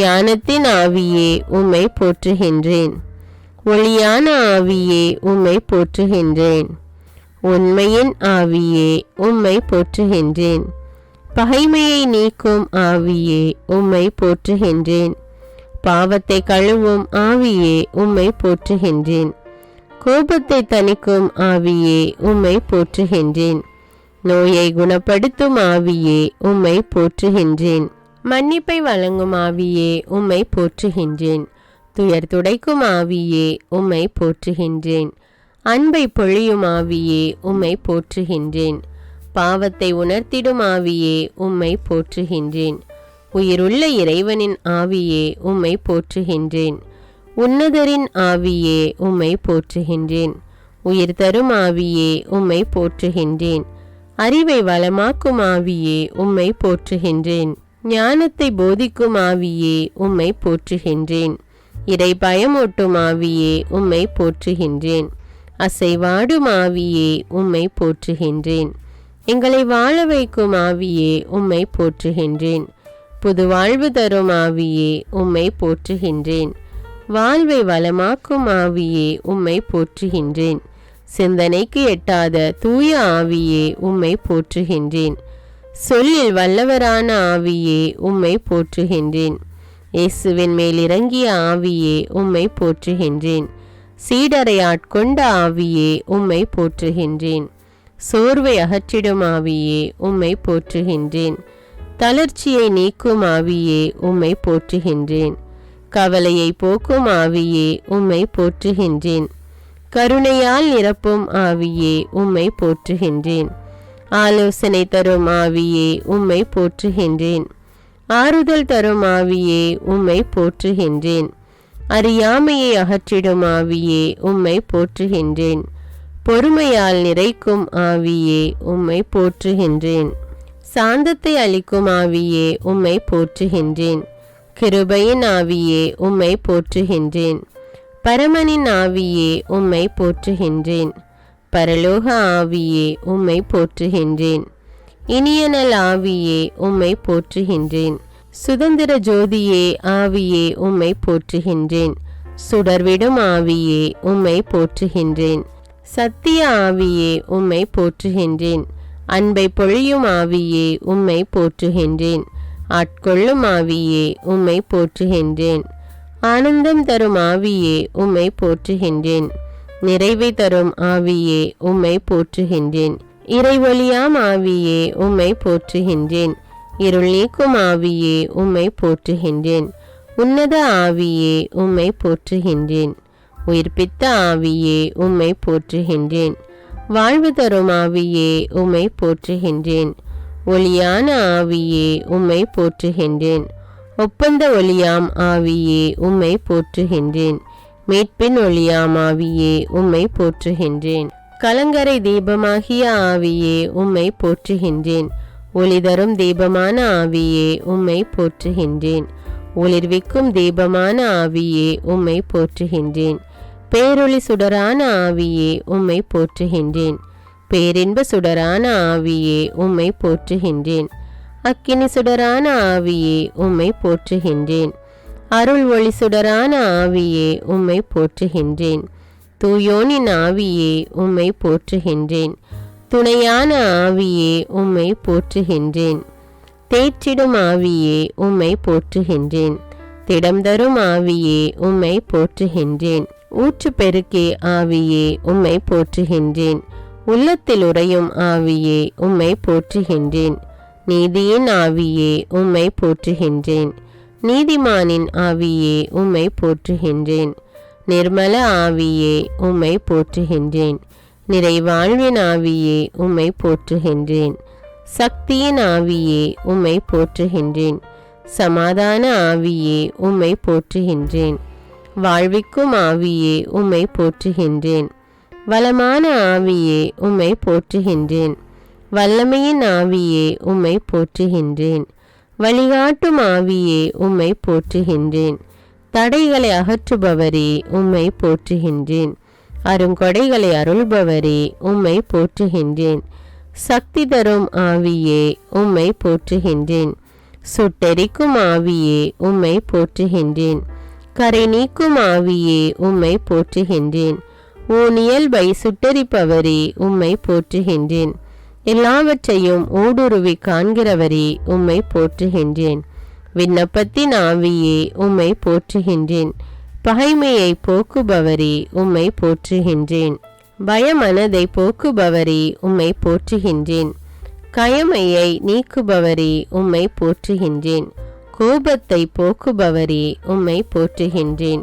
ஞானத்தின் ஆவியே உம்மை போற்றுகின்றேன். ஒளியான ஆவியே உம்மை போற்றுகின்றேன். உண்மையின் ஆவியே உம்மை போற்றுகின்றேன். பகைமையை நீக்கும் ஆவியே உம்மை போற்றுகின்றேன். பாவத்தை கழுவும் ஆவியே உம்மை போற்றுகின்றேன். கோபத்தை தணிக்கும் ஆவியே உம்மை போற்றுகின்றேன். நோயை குணப்படுத்தும் ஆவியே உம்மை போற்றுகின்றேன். மன்னிப்பை வழங்கும் ஆவியே உம்மை போற்றுகின்றேன். துயர் துடைக்கும் ஆவியே உம்மை போற்றுகின்றேன். அன்பை பொழியும் ஆவியே உம்மை போற்றுகின்றேன். பாவத்தை உணர்த்திடும் ஆவியே உம்மை போற்றுகின்றேன். உயிருள்ள இறைவனின் ஆவியே உம்மை போற்றுகின்றேன். உன்னதரின் ஆவியே உம்மை போற்றுகின்றேன். உயிர் தரும் ஆவியே உம்மை போற்றுகின்றேன். அறிவை வளமாக்கும் ஆவியே உம்மை போற்றுகின்றேன். ஞானத்தை போதிக்கும் ஆவியே உம்மை போற்றுகின்றேன். இறை பயமூட்டும் ஆவியே உம்மை போற்றுகின்றேன். அசைவாடும் ஆவியே உம்மை போற்றுகின்றேன். எங்களை வாழ வைக்கும் ஆவியே உம்மை போற்றுகின்றேன். புது வாழ்வு தரும் ஆவியே உம்மை போற்றுகின்றேன். வாழ்வை வளமாக்கும் ஆவியே உம்மை போற்றுகின்றேன். சிந்தனைக்கு எட்டாத தூய ஆவியே உம்மை போற்றுகின்றேன். சொல்லில் வல்லவரான ஆவியே உம்மை போற்றுகின்றேன். இயேசுவின் மேல் இறங்கிய ஆவியே உம்மை போற்றுகின்றேன். சீடரை ஆட்கொண்ட ஆவியே உம்மை போற்றுகின்றேன். சோர்வை அகற்றிடும் ஆவியே உம்மை போற்றுகின்றேன். தளர்ச்சியை நீக்கும் ஆவியே உம்மை போற்றுகின்றேன். கவலையை போக்கும் ஆவியே உம்மை போற்றுகின்றேன். கருணையால் நிரப்பும் ஆவியே உம்மை போற்றுகின்றேன். ஆலோசனை தரும் ஆவியே உம்மை போற்றுகின்றேன். ஆறுதல் தரும் ஆவியே உம்மை போற்றுகின்றேன். அறியாமையை அகற்றிடும் ஆவியே உம்மை போற்றுகின்றேன். பொறுமையால் நிறைக்கும் ஆவியே உம்மை போற்றுகின்றேன். சாந்தத்தை அளிக்கும் ஆவியே உம்மை போற்றுகின்றேன். கிருபையின் ஆவியே உம்மை போற்றுகின்றேன். பரமனின் ஆவியே உம்மை போற்றுகின்றேன். பரலோக ஆவியே உம்மை போற்றுகின்றேன். இனியனல் ஆவியே உம்மை போற்றுகின்றேன். சுதந்திர ஜோதியே ஆவியே உம்மை போற்றுகின்றேன். சுடர்விடும் ஆவியே உம்மை போற்றுகின்றேன். சத்திய ஆவியே உம்மை போற்றுகின்றேன். அன்பை பொழியும் ஆவியே உம்மை போற்றுகின்றேன். ஆட்கொள்ளும் ஆவியே உம்மை போற்றுகின்றேன். ஆனந்தம் தரும் ஆவியே உம்மை போற்றுகின்றேன். நிறைவை தரும் ஆவியே உம்மை போற்றுகின்றேன். இறைவொளியாம் ஆவியே உம்மை போற்றுகின்றேன். இருள் நீக்கும் ஆவியே உம்மை போற்றுகின்றேன். உன்னத ஆவியே உம்மை போற்றுகின்றேன். உயிர்ப்பித்த ஆவியே உம்மை போற்றுகின்றேன். வாழ்வு தரும் ஆவியே உம்மை போற்றுகின்றேன். ஒளியான ஆவியே உம்மை போற்றுகின்றேன். ஒப்பந்த ஒளியாம் ஆவியே உம்மை போற்றுகின்றேன். மீட்பின் ஒளியாம் ஆவியே உம்மை போற்றுகின்றேன். கலங்கரை தீபமாகிய ஆவியே உம்மை போற்றுகின்றேன். ஒளி தரும் தீபமான ஆவியே உம்மை போற்றுகின்றேன். ஒளிர்விக்கும் தீபமான ஆவியே உம்மை போற்றுகின்றேன். பேரொளி சுடரான ஆவியே உம்மை போற்றுகின்றேன். பேரின்ப சுடரான ஆவியே உம்மை போற்றுகின்றேன். அக்கினி சுடரான ஆவியே உம்மை போற்றுகின்றேன். அருள் ஒளி சுடரான ஆவியே உம்மை போற்றுகின்றேன். தூயோனின் ஆவியே உம்மை போற்றுகின்றேன். துணையான ஆவியே உம்மை போற்றுகின்றேன். தேற்றிடும் ஆவியே உம்மை போற்றுகின்றேன். திடம் தரும் ஆவியே உம்மை போற்றுகின்றேன். ஊற்று பெருக்கே ஆவியே உம்மை போற்றுகின்றேன். உள்ளத்தில் உறையும் ஆவியே உம்மை போற்றுகின்றேன். நீதியின் ஆவியே உம்மை போற்றுகின்றேன். நீதிமானின் ஆவியே உம்மை போற்றுகின்றேன். நிர்மல ஆவியே உம்மை போற்றுகின்றேன். நிறைவாழ்வின் ஆவியே உம்மை போற்றுகின்றேன். சக்தியின் ஆவியே உம்மை போற்றுகின்றேன். சமாதான ஆவியே உம்மை போற்றுகின்றேன். வாழ்விக்கும் ஆவியே உம்மை போற்றுகின்றேன். வளமான ஆவியே உம்மை போற்றுகின்றேன். வல்லமையின் ஆவியே உம்மை போற்றுகின்றேன். வழிகாட்டும் ஆவியே உம்மை போற்றுகின்றேன். தடைகளை அகற்றுபவரே உம்மை போற்றுகின்றேன். அருங்கொடைகளை அருள்பவரே உம்மை போற்றுகின்றேன். சக்தி தரும் ஆவியே உம்மை போற்றுகின்றேன். சுட்டெரிக்கும் ஆவியே உம்மை போற்றுகின்றேன். கரை நீக்கும் ஆவியே உம்மை போற்றுகின்றேன். ஊனியல்பை சுட்டெரிப்பவரே உம்மை போற்றுகின்றேன். எல்லாவற்றையும் ஊடுருவி காண்கிறவரே உம்மை போற்றுகின்றேன். விண்ணப்பத்தின் ஆவியே உம்மை போற்றுகின்றேன். பகைமையை போக்குபவரே உம்மை போற்றுகின்றேன். பயமனதை போக்குபவரே உம்மை போற்றுகின்றேன். கயமையை நீக்குபவரே உம்மை போற்றுகின்றேன். கோபத்தை போக்குபவரே உம்மை போற்றுகின்றேன்.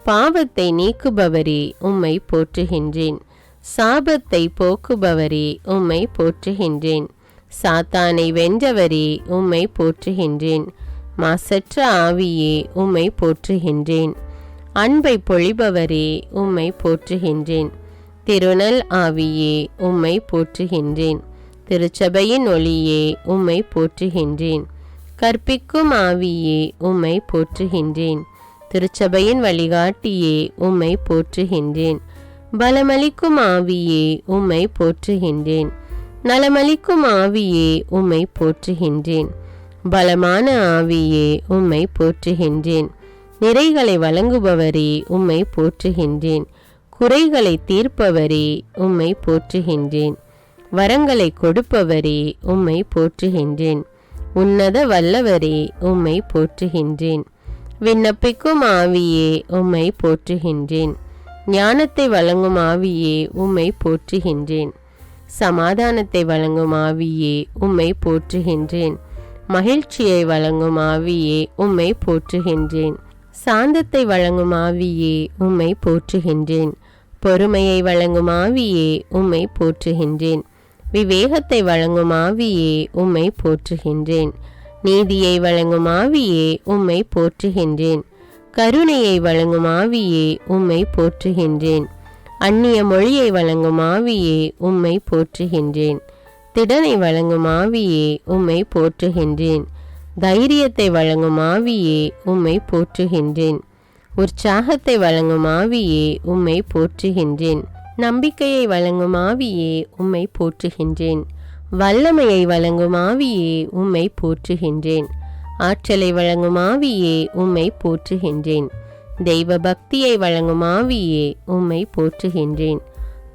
பாவத்தை நீக்குபவரே உம்மை போற்றுகின்றேன். சாபத்தை போக்குபவரே உம்மை போற்றுகின்றேன். சாத்தானை வென்றவரே உம்மை போற்றுகின்றேன். மாசற்ற ஆவியே உம்மை போற்றுகின்றேன். அன்பை பொழிபவரே உம்மை போற்றுகின்றேன். திருநல் ஆவியே உம்மை போற்றுகின்றேன். திருச்சபையின் ஒளியே உம்மை போற்றுகின்றேன். கற்பிக்கும் ஆவியே உம்மை போற்றுகின்றேன். திருச்சபையின் வழிகாட்டியே உம்மை போற்றுகின்றேன். பலமளிக்கும் ஆவியே உம்மை போற்றுகின்றேன். நலமளிக்கும் ஆவியே உம்மை போற்றுகின்றேன். பலமான ஆவியே உம்மை போற்றுகின்றேன். நிறைகளை வழங்குபவரே உம்மை போற்றுகின்றேன். குறைகளை தீர்ப்பவரே உம்மை போற்றுகின்றேன். வரங்களை கொடுப்பவரே உம்மை போற்றுகின்றேன். உன்னத வல்லவரே உம்மை போற்றுகின்றேன். விண்ணப்பிக்கும் ஆவியே உம்மை போற்றுகின்றேன். ஞானத்தை வழங்கும் ஆவியே உம்மை போற்றுகின்றேன். சமாதானத்தை வழங்கும் ஆவியே உம்மை போற்றுகின்றேன். மகிழ்ச்சியை வழங்கும் ஆவியே உம்மை போற்றுகின்றேன். சாந்தத்தை வழங்கும் ஆவியே உம்மை போற்றுகின்றேன். பொறுமையை வழங்கும் ஆவியே உம்மை போற்றுகின்றேன். விவேகத்தை வழங்கும் ஆவியே உம்மை போற்றுகின்றேன். நீதியை வழங்கும் ஆவியே உம்மை போற்றுகின்றேன். கருணையை வழங்கும் ஆவியே உம்மை போற்றுகின்றேன். அந்நிய மொழியை வழங்கும் ஆவியே உம்மை போற்றுகின்றேன். திடனை வழங்கும் ஆவியே உம்மை போற்றுகின்றேன். தைரியத்தை வழங்கும் ஆவியே உம்மை போற்றுகின்றேன். உற்சாகத்தை வழங்கும் ஆவியே உம்மை போற்றுகின்றேன். நம்பிக்கையை வழங்கும் ஆவியே உம்மை போற்றுகின்றேன். வல்லமையை வழங்கும் ஆவியே உம்மை போற்றுகின்றேன். ஆற்றலை வழங்கும் ஆவியே உம்மை போற்றுகின்றேன். தெய்வ பக்தியை வழங்கும் ஆவியே உம்மை போற்றுகின்றேன்.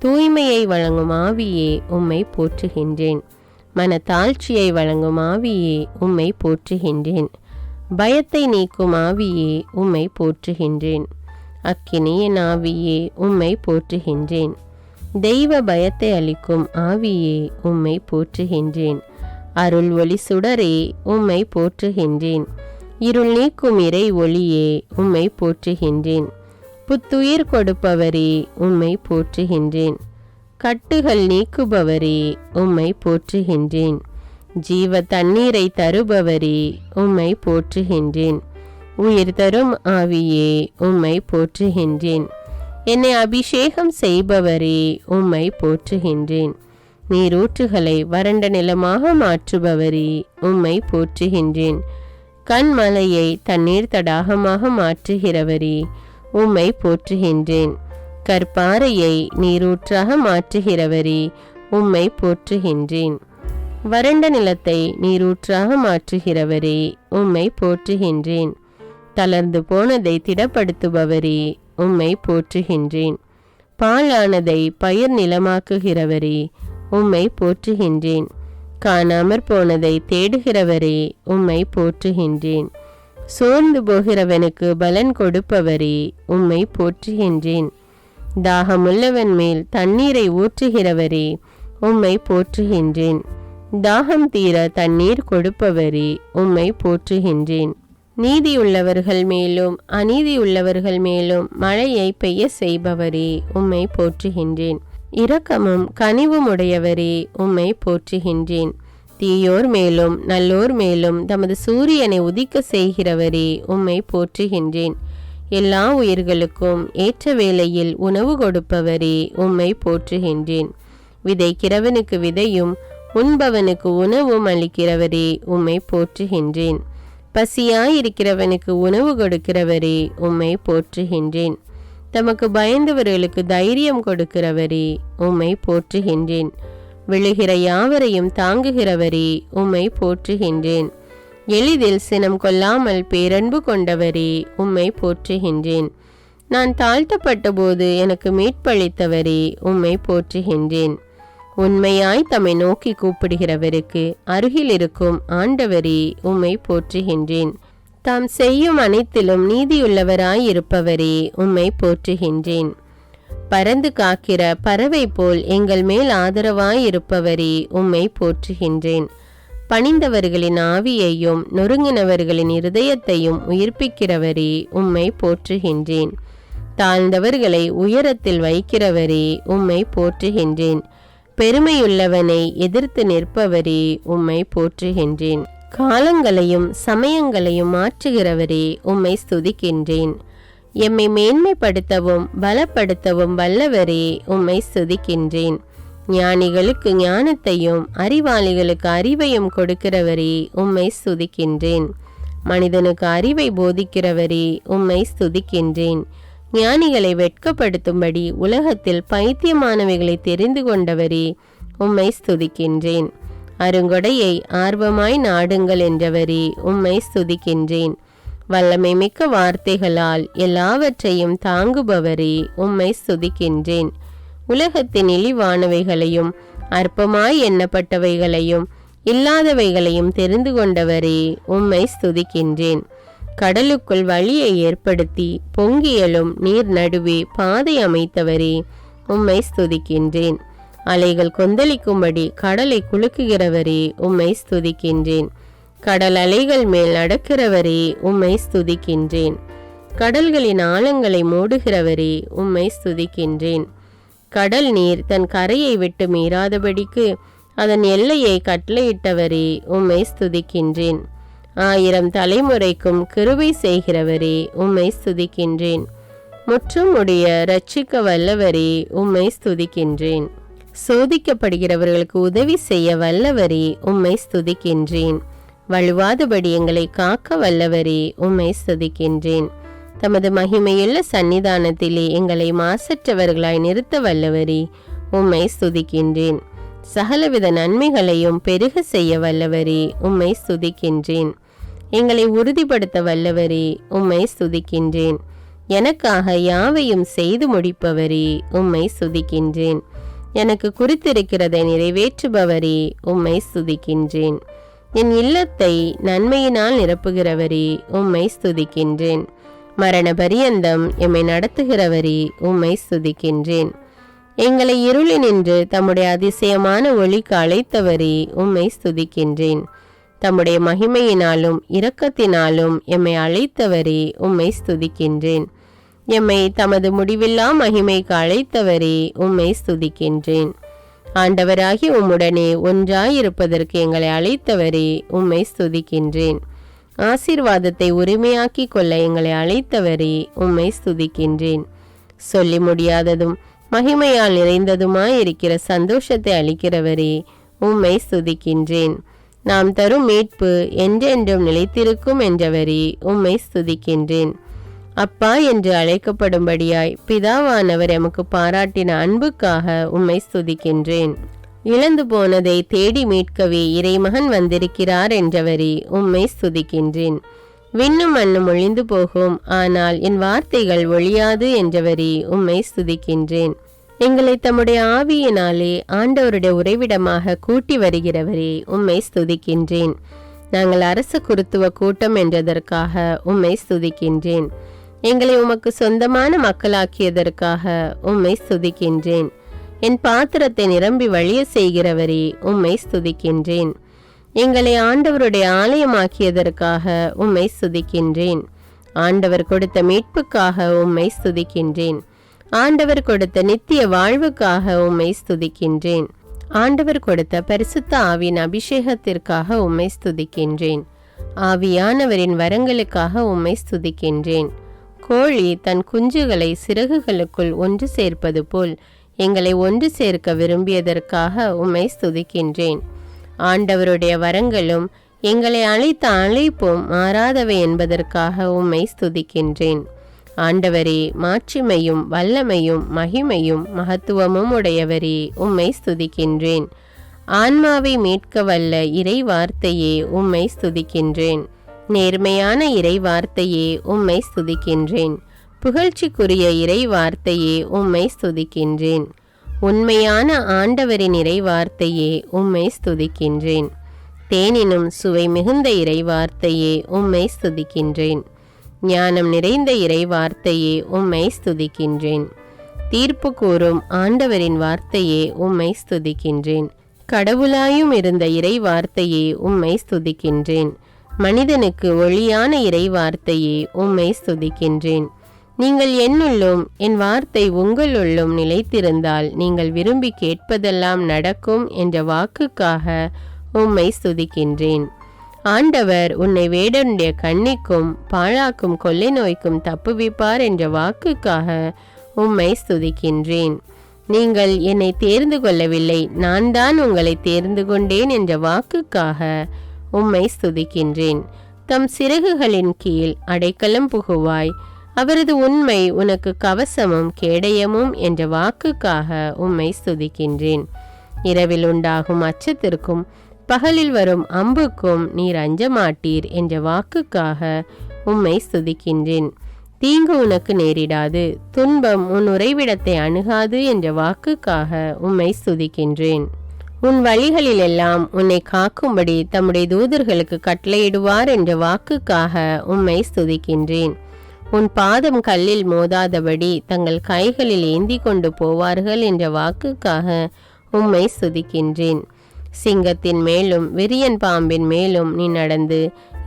தூய்மையை வழங்கும் ஆவியே உம்மை போற்றுகின்றேன். மனத்தாழ்ச்சியை வழங்கும் ஆவியே உம்மை போற்றுகின்றேன். பயத்தை நீக்கும் ஆவியே உம்மை போற்றுகின்றேன். அக்கினியின் ஆவியே உம்மை போற்றுகின்றேன். தெய்வ பயத்தை அளிக்கும் ஆவியே உம்மை போற்றுகின்றேன். அருள் ஒளி சுடரே உம்மை போற்றுகின்றேன். இருள் நீக்கும் இறை ஒளியே உம்மை போற்றுகின்றேன். புத்துயிர் கொடுப்பவரே உம்மை போற்றுகின்றேன். கட்டுகள் நீக்குபவரே உம்மை போற்றுகின்றேன். ஜீவ தண்ணீரை தருபவரே உம்மை போற்றுகின்றேன். உயிர் தரும் ஆவியே உம்மை போற்றுகின்றேன். என்னை அபிஷேகம் செய்பவரே உம்மை போற்றுகின்றேன். நீரூற்றுகளை வறண்ட நிலமாக மாற்றுபவரே உம்மை போற்றுகின்றேன். கண்மலையை தண்ணீர் தடாகமாக மாற்றுகிறவரே உம்மை போற்றுகின்றேன். கற்பாறையை நீரூற்றாக மாற்றுகிறவரே உம்மை போற்றுகின்றேன். வறண்ட நிலத்தை நீரூற்றாக மாற்றுகிறவரே உம்மை போற்றுகின்றேன். தளர்ந்து போனதை திடப்படுத்துபவரே உம்மை போற்றுகின்றேன். பாழானதை பயிர் நிலமாக்குகிறவரே உம்மை போற்றுகின்றேன். காணாமற் போனதை தேடுகிறவரே உம்மை போற்றுகின்றேன். சோர்ந்து போகிறவனுக்கு பலன் கொடுப்பவரே உம்மை போற்றுகின்றேன். தாகமுள்ளவன் மேல் தண்ணீரை ஊற்றுகிறவரே உம்மை போற்றுகின்றேன். தாகம் தீர தண்ணீர் கொடுப்பவரே உம்மை போற்றுகின்றேன். நீதியுள்ளவர்கள் மேலும் அநீதியுள்ளவர்கள் மேலும் மழையை பெய்ய செய்பவரே உம்மை போற்றுகின்றேன். இரக்கமும் கனிவும் உடையவரே உம்மை போற்றுகின்றேன். தீயோர் மேலும் நல்லோர் மேலும் தமது சூரியனை உதிக்க செய்கிறவரே உம்மை போற்றுகின்றேன். எல்லா உயிர்களுக்கும் ஏற்ற வேளையில் உணவு கொடுப்பவரே உம்மை போற்றுகின்றேன். விதைக்கிறவனுக்கு விதையும் உண்பவனுக்கு உணவும் அளிக்கிறவரே உம்மை போற்றுகின்றேன். பசியாயிருக்கிறவனுக்கு உணவு கொடுக்கிறவரே உம்மை போற்றுகின்றேன். தமக்கு பயந்தவர்களுக்கு தைரியம் கொடுக்கிறவரே உம்மை போற்றுகின்றேன். விழுகிற யாவரையும் தாங்குகிறவரே உம்மை போற்றுகின்றேன். எளிதில் சினம் கொள்ளாமல் பேரன்பு கொண்டவரே உம்மை போற்றுகின்றேன். நான் தாழ்த்தப்பட்ட போது எனக்கு மீட்பளித்தவரே உம்மை போற்றுகின்றேன். உண்மையாய் தம்மை நோக்கி கூப்பிடுகிறவருக்கு அருகில் இருக்கும் ஆண்டவரே உம்மை போற்றுகின்றேன். தாம் செய்யும் அனைத்திலும் நீதியுள்ளவராய் இருப்பவரே உம்மை போற்றுகின்றேன். பறந்து காக்கிற பறவை போல் எங்கள் மேல் ஆதரவாய் இருப்பவரே உம்மை போற்றுகின்றேன். பணிந்தவர்களின் ஆவியையும் நொறுங்கினவர்களின் இருதயத்தையும் உயிர்ப்பிக்கிறவரே உம்மை போற்றுகின்றேன். தாழ்ந்தவர்களை உயரத்தில் வைக்கிறவரே உம்மை போற்றுகின்றேன். பெருமையுள்ளவனை எதிர்த்து நிற்பவரே உம்மை போற்றுகின்றேன். காலங்களையும் சமயங்களையும் மாற்றுகிறவரே உம்மை ஸ்துதிக்கின்றேன். எம்மை மேன்மைப்படுத்தவும் பலப்படுத்தவும் வல்லவரே உம்மை ஸ்துதிக்கின்றேன். ஞானிகளுக்கு ஞானத்தையும் அறிவாளிகளுக்கு அறிவையும் கொடுக்கிறவரே உம்மை ஸ்துதிக்கின்றேன். மனிதனுக்கு அறிவை போதிக்கிறவரே உம்மை ஸ்துதிக்கின்றேன். ஞானிகளை வெட்கப்படுத்தும்படி உலகத்தில் பைத்தியமானவைகளை தெரிந்து கொண்டவரே உம்மை ஸ்துதிக்கின்றேன். அருங்கொடையை ஆர்வமாய் நாடுங்கள் என்றவரே உம்மை ஸ்துதிக்கின்றேன். வல்லமை மிக்க வார்த்தைகளால் எல்லாவற்றையும் தாங்குபவரே உம்மை ஸ்துதிக்கின்றேன். உலகத்தின் இழிவானவைகளையும் அற்பமாய் எண்ணப்பட்டவைகளையும் இல்லாதவைகளையும் தெரிந்து கொண்டவரே உம்மை ஸ்துதிக்கின்றேன். கடலுக்குள் வழியை ஏற்படுத்தி பொங்கியலும் நீர் நடுவே பாதை அமைத்தவரே உம்மை ஸ்துதிக்கின்றேன். அலைகள் கொந்தளிக்கும்படி கடலை குலுக்குகிறவரே உம்மை ஸ்துதிக்கின்றேன். கடல் அலைகள் மேல் நடக்கிறவரே உம்மை ஸ்துதிக்கின்றேன். கடல்களின் ஆழங்களை மூடுகிறவரே உம்மை ஸ்துதிக்கின்றேன். கடல் நீர் தன் கரையை விட்டு மீறாதபடிக்கு அதன் எல்லையை கட்டளையிட்டவரே உம்மை ஸ்துதிக்கின்றேன். 1000 தலைமுறைக்கும் கிருபை செய்கிறவரே உம்மை ஸ்துதிக்கின்றேன். முற்றும் உடைய இரட்சிக்க வல்லவரே உம்மை ஸ்துதிக்கின்றேன். சோதிக்கப்படுகிறவர்களுக்கு உதவி செய்ய வல்லவரே உம்மை ஸ்துதிக்கின்றேன். வழுவாதபடி எங்களை காக்க வல்லவரே உம்மை ஸ்துதிக்கின்றேன். தமது மகிமையுள்ள சந்நிதானத்திலே எங்களை மாசற்றவர்களாய் நிறுத்த வல்லவரே, உம்மை ஸ்துதிக்கின்றேன். சகலவித நன்மைகளையும் பெருக செய்ய வல்லவரே, உம்மை ஸ்துதிக்கின்றேன். எங்களை உறுதிப்படுத்த வல்லவரே, உம்மை ஸ்துதிக்கின்றேன். எனக்காக யாவையும் செய்து முடிப்பவரே, உம்மை ஸ்துதிக்கின்றேன். எனக்கு குறித்திருக்கிறதை நிறைவேற்றுபவரே, உம்மை ஸ்துதிக்கின்றேன். என் இல்லத்தை நன்மையினால் நிரப்புகிறவரே, உம்மை ஸ்துதிக்கின்றேன். மரண பரியந்தம் எம்மை நடத்துகிறவரே, உம்மை ஸ்துதிக்கின்றேன். எங்களை இருளினின்று தம்முடைய அதிசயமான ஒளிக்கு அழைத்தவரே, உம்மை ஸ்துதிக்கின்றேன். தம்முடைய மகிமையினாலும் இரக்கத்தினாலும் எம்மை அழைத்தவரே, உம்மை ஸ்துதிக்கின்றேன். எம்மை தமது முடிவில்லா மகிமைக்கு அழைத்தவரே, உம்மை ஸ்துதிக்கின்றேன். ஆண்டவராகி உம்முடனே ஒன்றாயிருப்பதற்கு எங்களை அழைத்தவரே, உம்மை ஸ்துதிக்கின்றேன். ஆசீர்வாதத்தை உரிமையாக்கி கொள்ள எங்களை அழைத்தவரே, உம்மை ஸ்துதிக்கின்றேன். சொல்லி முடியாததும் மகிமையால் நிறைந்ததுமாயிருக்கிற சந்தோஷத்தை அளிக்கிறவரே, உம்மை ஸ்துதிக்கின்றேன். நாம் தரும் மீட்பு என்றென்றும் நிலைத்திருக்கும் என்றவரே, உம்மை ஸ்துதிக்கின்றேன். அப்பா என்று அழைக்கப்படும்படியாய் பிதாவானவர் எமக்கு பாராட்டின அன்புக்காக உம்மை ஸ்துதிக்கின்றேன். இழந்து போனதை தேடி மீட்கவே இறைமகன் வந்திருக்கிறார் என்றவரே, உம்மை ஸ்துதிக்கின்றேன். விண்ணும் மண்ணும் ஒழிந்து போகும், ஆனால் என் வார்த்தைகள் ஒழியாது என்றவரே, உம்மை ஸ்துதிக்கின்றேன். எங்களை தம்முடைய ஆவியினாலே ஆண்டவருடைய உறைவிடமாக கூட்டி வருகிறவரே, உம்மை ஸ்துதிக்கின்றேன். நாங்கள் அரச குருத்துவ கூட்டம் என்றதற்காக உம்மை ஸ்துதிக்கின்றேன். எங்களை உமக்கு சொந்தமான மக்களாக்கியதற்காக உம்மை ஸ்துதிக்கின்றேன். என் பாத்திரத்தை நிரம்பி வழிய செய்கிறவரே, உம்மை ஸ்துதிக்கின்றேன். எங்களை ஆண்டவருடைய ஆலயமாக்கியதற்காக உம்மை ஸ்துதிக்கின்றேன். ஆண்டவர் கொடுத்த மீட்புக்காக உம்மை ஸ்துதிக்கின்றேன். ஆண்டவர் கொடுத்த நித்திய வாழ்வுக்காக உம்மை ஸ்துதிக்கின்றேன். ஆண்டவர் கொடுத்த பரிசுத்த ஆவியின் அபிஷேகத்திற்காக உம்மை ஸ்துதிக்கின்றேன். ஆவியானவரின் வரங்களுக்காக உம்மை ஸ்துதிக்கின்றேன். கோழி தன் குஞ்சுகளை சிறகுகளுக்குள் ஒன்று சேர்ப்பது போல் எங்களை ஒன்று சேர்க்க விரும்பியதற்காக உம்மை ஸ்துதிக்கின்றேன். ஆண்டவருடைய வரங்களும் எங்களை அழைத்த அழைப்பும் மாறாதவை என்பதற்காக உம்மை ஸ்துதிக்கின்றேன். ஆண்டவரே, மாட்சிமையும் வல்லமையும் மகிமையும் மகத்துவமும் உடையவரே, உம்மை ஸ்துதிக்கின்றேன். ஆன்மாவை மீட்க வல்ல இறை வார்த்தையே, உம்மை ஸ்துதிக்கின்றேன். நேர்மையான இறை வார்த்தையே, உம்மை ஸ்துதிக்கின்றேன். புகழ்ச்சிக்குரிய இறை வார்த்தையே, உம்மை ஸ்துதிக்கின்றேன். உண்மையான ஆண்டவரின் இறை வார்த்தையே, உம்மை ஸ்துதிக்கின்றேன். தேனினும் சுவை மிகுந்த இறை வார்த்தையே, உம்மை ஸ்துதிக்கின்றேன். ஞானம் நிறைந்த இறை வார்த்தையே, உம்மை ஸ்துதிக்கின்றேன். தீர்ப்பு கூறும் ஆண்டவரின் வார்த்தையே, உம்மை ஸ்துதிக்கின்றேன். கடவுளாயும் இருந்த இறை வார்த்தையே, உம்மை ஸ்துதிக்கின்றேன். மனிதனுக்கு ஒளியான இறை வார்த்தையே, உம்மை ஸ்துதிக்கின்றேன். நீங்கள் என்னுள்ளும் என் வார்த்தை உங்களுள்ளும் நிலைத்திருந்தால் நீங்கள் விரும்பி கேட்பதெல்லாம் நடக்கும் என்ற வாக்குக்காக உம்மை ஸ்துதிக்கின்றேன். ஆண்டவர் உன்னை வேடனுடைய கண்ணிக்கும் பாழாக்கும் கொள்ளை நோய்க்கும் தப்புவிப்பார் என்ற வாக்குக்காக உம்மை ஸ்துதிக்கின்றேன். நீங்கள் என்னை தேர்ந்து கொள்ளவில்லை, நான் தான் உங்களை தேர்ந்து கொண்டேன் என்ற வாக்குக்காக உம்மை ஸ்துதிக்கின்றேன். தம் சிறகுகளின் கீழ் அடைக்கலம் புகுவாய், அவரது உண்மை உனக்கு கவசமும் கேடயமும் என்ற வாக்குக்காக உம்மை ஸ்துதிக்கின்றேன். இரவில் உண்டாகும் அச்சத்திற்கும் பகலில் வரும் அம்புக்கும் நீர் அஞ்ச மாட்டீர் என்ற வாக்குக்காக உம்மை ஸ்துதிக்கின்றேன். தீங்கு உனக்கு நேரிடாது, துன்பம் உன் உறைவிடத்தை அணுகாது என்ற வாக்குக்காக உம்மை ஸ்துதிக்கின்றேன். உன் வழிகளிலெல்லாம் உன்னை காக்கும்படி தம்முடைய தூதர்களுக்கு கட்டளையிடுவார் என்ற வாக்குக்காக உம்மை ஸ்துதிக்கின்றேன். உன் பாதம் கல்லில் மோதாதபடி தங்கள் கைகளில் ஏந்தி கொண்டு போவார்கள் என்ற வாக்குக்காக உம்மை ஸ்துதிக்கின்றேன். சிங்கத்தின் மேலும் விரியன் பாம்பின் மேலும் நீ நடந்து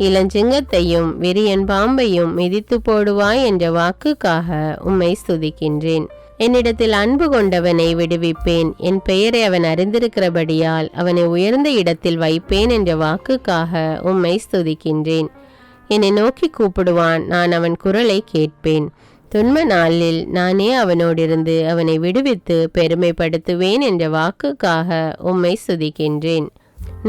இளஞ்சிங்கத்தையும் விரியன் பாம்பையும் மிதித்து போடுவாய் என்ற வாக்குக்காக உம்மை ஸ்துதிக்கின்றேன். என்னிடத்தில் அன்பு கொண்டவனை விடுவிப்பேன், என் பெயரை அவன் அறிந்திருக்கிறபடியால் அவனை உயர்ந்த இடத்தில் வைப்பேன் என்ற வாக்குக்காக உம்மை ஸ்துதிக்கின்றேன். என்னை நோக்கி கூப்பிடுவான், நான் அவன் குரலை கேட்பேன். துன்ப நாளில் நானே அவனோடிருந்து அவனை விடுவித்து பெருமைப்படுத்துவேன் என்ற வாக்குக்காக உம்மை ஸ்துதிக்கின்றேன்.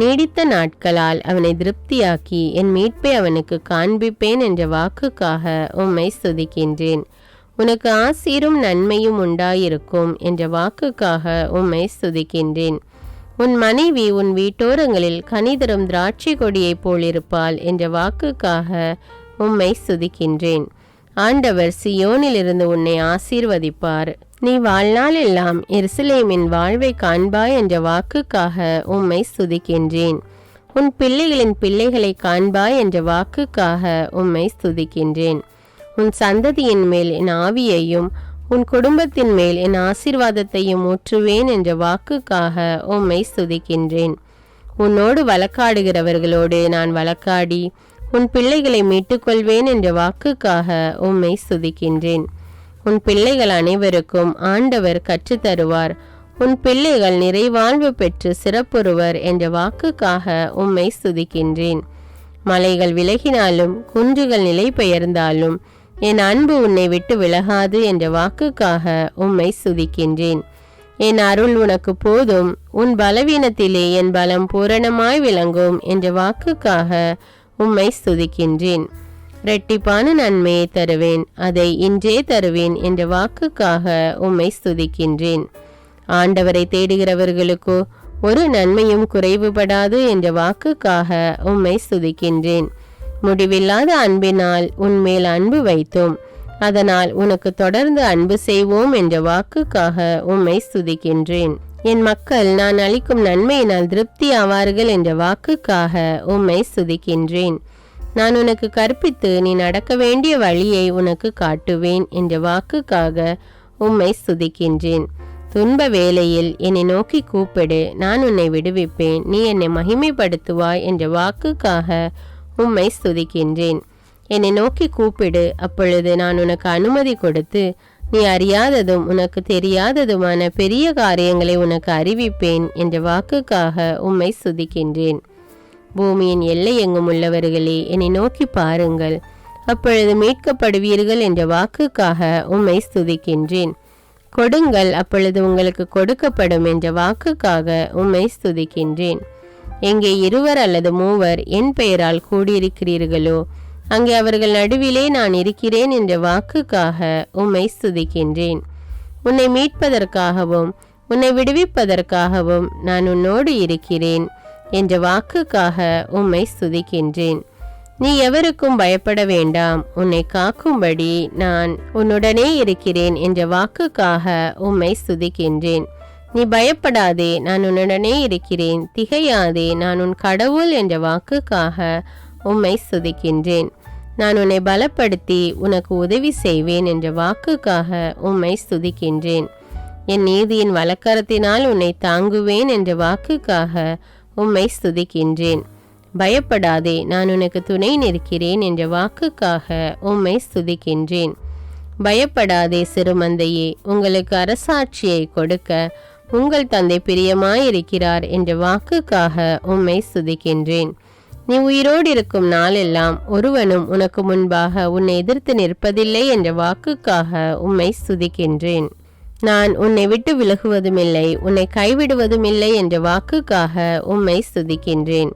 நீடித்த நாட்களால் அவனை திருப்தியாக்கி என் மீட்பை அவனுக்கு காண்பிப்பேன் என்ற வாக்குக்காக உம்மை ஸ்துதிக்கின்றேன். உனக்கு ஆசீரும் நன்மையும் உண்டாயிருக்கும் என்ற வாக்குக்காக உம்மை ஸ்துதிக்கின்றேன். உன் மனைவி உன் வீட்டோரங்களில் கனிதரும் திராட்சை கொடியைப் போலிருப்பாள் என்ற வாக்குக்காக உம்மை ஸ்துதிக்கின்றேன். ஆண்டவர் சியோனிலிருந்து உன்னை ஆசீர்வதிப்பார். நீ வாழ்நாள் எல்லாம் எருசலேமின் வாழ்வை காண்பாய் என்ற வாக்குக்காக உம்மை ஸ்துதிக்கின்றேன். உன் பிள்ளைகளின் பிள்ளைகளை காண்பாய் என்ற வாக்குக்காக உம்மை ஸ்துதிக்கின்றேன். உன் சந்ததியின் மேல் என் ஆவியையும் உன் குடும்பத்தின் மேல் என் ஆசீர்வாதத்தையும் ஊற்றுவேன் என்ற வாக்குக்காக உம்மை ஸ்துதிக்கின்றேன். உன்னோடு வழக்காடுகிறவர்களோடு நான் வழக்காடி உன் பிள்ளைகளை மீட்டுக்கொள்வேன் என்ற வாக்குக்காக உம்மை ஸ்துதிக்கின்றேன். உன் பிள்ளைகள் அனைவருக்கும் ஆண்டவர் கற்றுத்தருவார். உன் பிள்ளைகள் நிறைவாழ்வு பெற்று சிறப்புறுவர் என்ற வாக்குக்காக உம்மை ஸ்துதிக்கின்றேன். மலைகள் விலகினாலும் குன்றுகள் நிலை பெயர்ந்தாலும் என் அன்பு உன்னை விட்டு விலகாது என்ற வாக்குக்காக உம்மை ஸ்துதிக்கின்றேன். என் அருள் உனக்கு போதும், உன் பலவீனத்திலே என் பலம் பூரணமாய் விளங்கும் என்ற வாக்குக்காக உம்மை ஸ்துதிக்கின்றேன். இரட்டிப்பான நன்மையை தருவேன், அதை இன்றே தருவேன் என்ற வாக்குக்காக உம்மை ஸ்துதிக்கின்றேன். ஆண்டவரை தேடுகிறவர்களுக்கோ ஒரு நன்மையும் குறைவுபடாது என்ற வாக்குக்காக உம்மை ஸ்துதிக்கின்றேன். முடிவில்லாத அன்பினால் உன்மேல் அன்பு வைத்தோம், அதனால் உனக்கு தொடர்ந்து அன்பு செய்வோம் என்ற வாக்குக்காக உம்மை ஸ்துதிக்கின்றேன். என் மக்கள் நான் அளிக்கும் நன்மையினால் திருப்தி ஆவார்கள் என்ற வாக்குக்காக உம்மை ஸ்துதிக்கின்றேன். நான் உனக்கு கற்பித்து நீ நடக்க வேண்டிய வழியை உனக்கு காட்டுவேன் என்ற வாக்குக்காக உம்மை ஸ்துதிக்கின்றேன். துன்ப வேளையில் என்னை நோக்கி கூப்பிடு, நான் உன்னை விடுவிப்பேன், நீ என்னை மகிமைப்படுத்துவாய் என்ற வாக்குக்காக உம்மை ஸ்துதிக்கின்றேன். என்னை நோக்கி கூப்பிடு, அப்பொழுது நான் உனக்கு அனுமதி கொடுத்து நீ அறியாததும் உனக்கு தெரியாததுமான பெரிய காரியங்களை உனக்கு அறிவிப்பேன் என்ற வாக்குக்காக உம்மை ஸ்துதிக்கின்றேன். பூமியின் எல்லை எங்கும் உள்ளவர்களே என்னை நோக்கி பாருங்கள், அப்பொழுது மீட்கப்படுவீர்கள் என்ற வாக்குக்காக உம்மை ஸ்துதிக்கின்றேன். கொடுங்கள், அப்பொழுது உங்களுக்கு கொடுக்கப்படும் என்ற வாக்குக்காக உம்மை ஸ்துதிக்கின்றேன். எங்கே 2 அல்லது 3 என் பெயரால் கூடியிருக்கிறீர்களோ அங்கே அவர்கள் நடுவிலே நான் இருக்கிறேன் என்ற வாக்குக்காக உம்மை ஸ்துதிக்கின்றேன். உன்னை மீட்பதற்காகவும் உன்னை விடுவிப்பதற்காகவும் நான் உன்னோடு இருக்கிறேன் என்ற வாக்குக்காக உம்மை ஸ்துதிக்கின்றேன். நீ எவருக்கும் பயப்பட வேண்டாம், உன்னை காக்கும்படி நான் உன்னுடனே இருக்கிறேன் என்ற வாக்குக்காக உம்மை ஸ்துதிக்கின்றேன். நீ பயப்படாதே, நான் உன்னுடனே இருக்கிறேன், திகையாதே, நான் உன் கடவுள் என்ற வாக்குக்காக உம்மை ஸ்துதிக்கின்றேன். நான் உன்னை பலப்படுத்தி உனக்கு உதவி செய்வேன் என்ற வாக்குக்காக உம்மை ஸ்துதிக்கின்றேன். என் நீதியின் வலக்கரத்தினால் உன்னை தாங்குவேன் என்ற வாக்குக்காக உம்மை ஸ்துதிக்கின்றேன். பயப்படாதே, நான் உனக்கு துணை நிற்கிறேன் என்ற வாக்குக்காக உம்மை ஸ்துதிக்கின்றேன். பயப்படாதே சிறுமந்தையே, உங்களுக்கு அரசாட்சியை கொடுக்க உங்கள் தந்தை பிரியமாயிருக்கிறார் என்ற வாக்குக்காக உம்மை ஸ்துதிக்கின்றேன். நீ உயிரோடு இருக்கும் நாளெல்லாம் ஒருவனும் உனக்கு முன்பாக உன்னை எதிர்த்து நிற்பதில்லை என்ற வாக்குக்காக உம்மை ஸ்துதிக்கின்றேன். நான் உன்னை விட்டு விலகுவதுமில்லை, உன்னை கைவிடுவதுமில்லை என்ற வாக்குக்காக உம்மை ஸ்துதிக்கின்றேன்.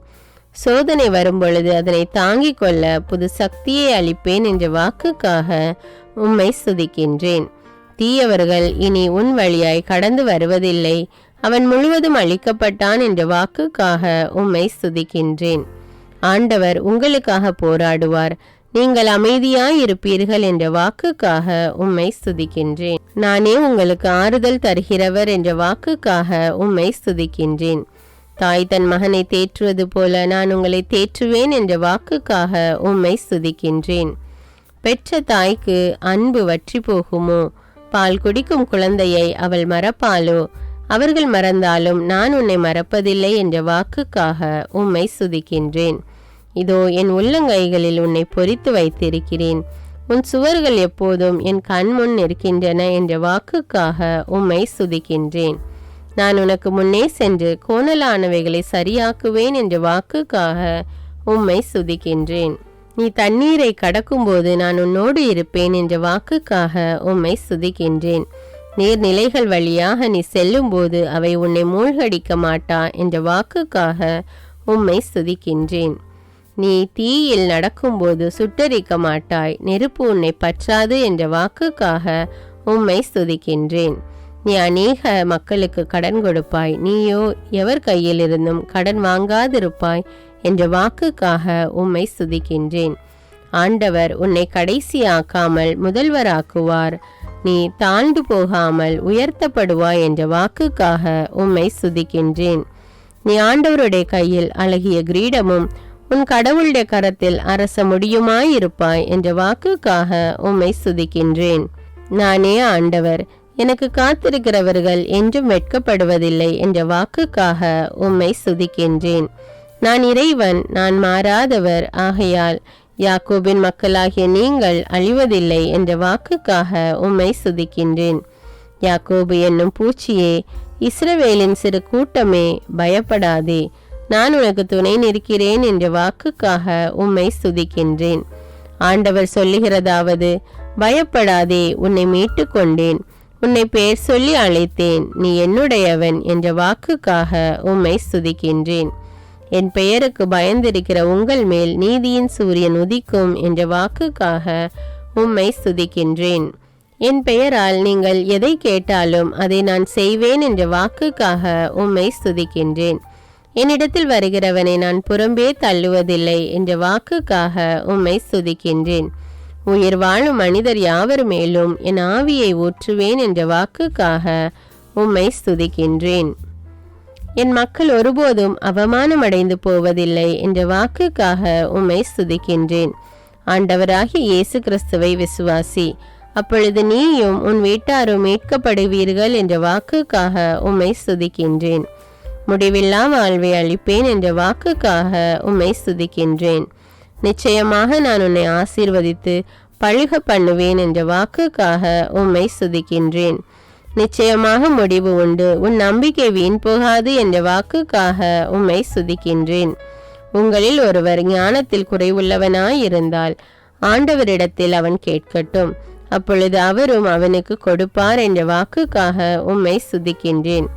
சோதனை வரும்பொழுது அதனை தாங்கிக் கொள்ள புது சக்தியை அளிப்பேன் என்ற வாக்குக்காக உம்மை ஸ்துதிக்கின்றேன். தீயவர்கள் இனி உன் வழியாய் கடந்து வருவதில்லை, அவன் முழுவதும் அழிக்கப்பட்டான் என்ற வாக்குக்காக உம்மை ஸ்துதிக்கின்றேன். ஆண்டவர் உங்களுக்காக போராடுவார், நீங்கள் அமைதியாய் இருப்பீர்கள் என்ற வாக்குக்காக உம்மை ஸ்துதிக்கின்றேன். நானே உங்களுக்கு ஆறுதல் தருகிறவர் என்ற வாக்குக்காக உம்மை ஸ்துதிக்கின்றேன். தாய் தன் மகனை தேற்றுவது போல நான் உங்களை தேற்றுவேன் என்ற வாக்குக்காக உம்மை ஸ்துதிக்கின்றேன். பெற்ற தாய்க்கு அன்பு வற்றி போகுமோ? பால் குடிக்கும் குழந்தையை அவள் மறப்பாளோ? அவர்கள் மறந்தாலும் நான் உன்னை மறப்பதில்லை என்ற வாக்குக்காக உம்மை ஸ்துதிக்கின்றேன். இதோ என் உள்ளங்கைகளில் உன்னை பொறித்து வைத்திருக்கிறேன், உன் சுவர்கள் எப்போதும் என் கண்முன் இருக்கின்றன என்ற வாக்குக்காக உம்மை ஸ்துதிக்கின்றேன். நான் உனக்கு முன்னே சென்று கோணலானவைகளை சரியாக்குவேன் என்ற வாக்குக்காக உம்மை ஸ்துதிக்கின்றேன். நீ தண்ணீரை கடக்கும்போது நான் உன்னோடு இருப்பேன் என்ற வாக்குக்காக உம்மை ஸ்துதிக்கின்றேன். நீர்நிலைகள் வழியாக நீ செல்லும்போது அவை உன்னை மூழ்கடிக்க மாட்டா என்ற வாக்குக்காக உம்மை ஸ்துதிக்கின்றேன். நீ தீயில் நடக்கும்போது சுட்டரிக்க மாட்டாய், நெருப்பு உன்னை பற்றாது என்ற வாக்குக்காக உம்மை ஸ்துதிக்கின்றேன். நீ அநேக மக்களுக்கு கடன் கொடுப்பாய், நீயோ எவர் கையிலிருந்தும் கடன் வாங்காதிருப்பாய் என்ற வாக்குக்காக உம்மை ஸ்துதிக்கின்றேன். ஆண்டவர் உன்னை கடைசியாக்காமல் முதல்வராக்குவார், நீ தாழ்ந்து போகாமல் உயர்த்தப்படுவாய் என்ற வாக்குக்காக உம்மை ஸ்துதிக்கின்றேன். நீ ஆண்டவருடைய கையில் அழகிய கிரீடமும் உன் கடவுளுடைய கரத்தில் அரச முடியுமாயிருப்பாய் என்ற வாக்குக்காக உம்மை ஸ்துதிக்கின்றேன். நானே ஆண்டவர், எனக்கு காத்திருக்கிறவர்கள் என்றும் வெட்கப்படுவதில்லை என்ற வாக்குக்காக உம்மை ஸ்துதிக்கின்றேன். நான் இறைவன், நான் மாறாதவர், ஆகையால் யாக்கோபின் மக்களாகிய நீங்கள் அழிவதில்லை என்ற வாக்குக்காக உம்மை ஸ்துதிக்கின்றேன். யாக்கோபு என்னும் பூச்சியே, இஸ்ரவேலின் சிறு கூட்டமே, பயப்படாதே, நான் உனக்கு துணை நிற்கிறேன் என்ற வாக்குக்காக உம்மை ஸ்துதிக்கின்றேன். ஆண்டவர் சொல்லுகிறதாவது, பயப்படாதே, உன்னை மீட்டு கொண்டேன், உன்னை பெயர் சொல்லி அழைத்தேன், நீ என்னுடையவன் என்ற வாக்குக்காக உம்மை ஸ்துதிக்கின்றேன். என் பெயருக்கு பயந்திருக்கிற உங்கள் மேல் நீதியின் சூரியன் உதிக்கும் என்ற வாக்குக்காக உம்மை ஸ்துதிக்கின்றேன். என் பெயரால் நீங்கள் எதை கேட்டாலும் அதை நான் செய்வேன் என்ற வாக்குக்காக உம்மை ஸ்துதிக்கின்றேன். என்னிடத்தில் வருகிறவனை நான் புறம்பே தள்ளுவதில்லை என்ற வாக்குக்காக உம்மை ஸ்துதிக்கின்றேன். உயிர் வாழும் மனிதர் யாவர் மேலும் என் ஆவியை ஊற்றுவேன் என்ற வாக்குக்காக உம்மை ஸ்துதிக்கின்றேன். என் மக்கள் ஒருபோதும் அவமானமடைந்து போவதில்லை என்ற வாக்குக்காக உம்மை ஸ்துதிக்கின்றேன். ஆண்டவராகிய இயேசு கிறிஸ்துவை விசுவாசி, அப்பொழுது நீயும் உன் வீட்டாரும் மீட்கப்படுவீர்கள் என்ற வாக்குக்காக உம்மை ஸ்துதிக்கின்றேன். முடிவில்லா வாழ்வை அளிப்பேன் என்ற வாக்குக்காக உம்மை ஸ்துதிக்கின்றேன். நிச்சயமாக நான் உன்னை ஆசீர்வதித்து பழுக பண்ணுவேன் என்ற வாக்குக்காக உம்மை ஸ்துதிக்கின்றேன். நிச்சயமாக முடிவு உண்டு, உன் நம்பிக்கை வீண் போகாது என்ற வாக்குக்காக உம்மை ஸ்துதிக்கின்றேன். உங்களில் ஒருவர் ஞானத்தில் குறைவுள்ளவனாயிருந்தால் ஆண்டவரிடத்தில் அவன் கேட்கட்டும், அப்பொழுது அவரும் அவனுக்கு கொடுப்பார் என்ற வாக்குக்காக உம்மை ஸ்துதிக்கின்றேன்.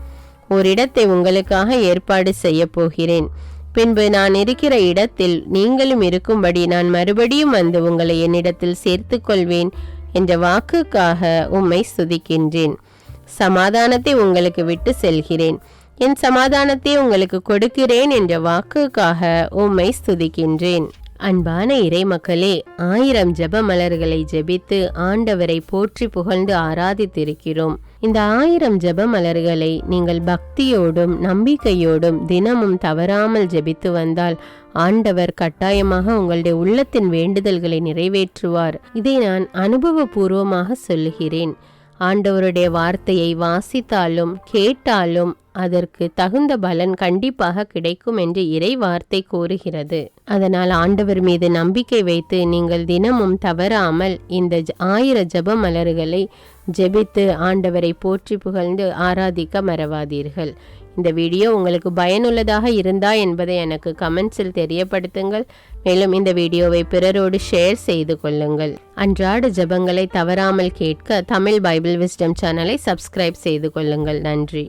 ஓரிடத்தை உங்களுக்காக ஏற்பாடு செய்ய போகிறேன், பின்பு நான் இருக்கிற இடத்தில் நீங்களும் இருக்கும்படி நான் மறுபடியும் வந்து உங்களை என்னிடத்தில் சேர்த்து கொள்வேன் என்ற வாக்குக்காக உம்மை ஸ்துதிக்கின்றேன். சமாதானத்தை உங்களுக்கு விட்டு செல்கிறேன், என் சமாதானத்தை உங்களுக்கு கொடுக்கிறேன் என்ற வாக்குக்காக உம்மை ஸ்துதிக்கின்றேன். அன்பான இறை மக்களே, 1000 ஜெப மலர்களை ஜெபித்து ஆண்டவரை போற்றி புகழ்ந்து ஆராதித்திருக்கிறோம். இந்த 1000 ஜெப மலர்களை நீங்கள் பக்தியோடும் நம்பிக்கையோடும் தினமும் தவறாமல் ஜெபித்து வந்தால் ஆண்டவர் கட்டாயமாக உங்களுடைய உள்ளத்தின் வேண்டுதல்களை நிறைவேற்றுவார். இதை நான் அனுபவபூர்வமாக சொல்லுகிறேன். ஆண்டவருடைய வார்த்தையை வாசித்தாலும் கேட்டாலும் அதற்கு தகுந்த பலன் கண்டிப்பாக கிடைக்கும் என்று இறை வார்த்தை கூறுகிறது. அதனால் ஆண்டவர் மீது நம்பிக்கை வைத்து நீங்கள் தினமும் தவறாமல் இந்த 1000 ஜெப மலர்களை ஜெபித்து ஆண்டவரை போற்றி புகழ்ந்து ஆராதிக்க மறவாதீர்கள். இந்த வீடியோ உங்களுக்கு பயனுள்ளதாக இருந்தா என்பதை எனக்கு கமெண்ட்ஸில் தெரியப்படுத்துங்கள். மேலும் இந்த வீடியோவை பிறரோடு ஷேர் செய்து கொள்ளுங்கள். அன்றாட ஜெபங்களை தவறாமல் கேட்க தமிழ் பைபிள் விஸ்டம் சேனலை சப்ஸ்கிரைப் செய்து கொள்ளுங்கள். நன்றி.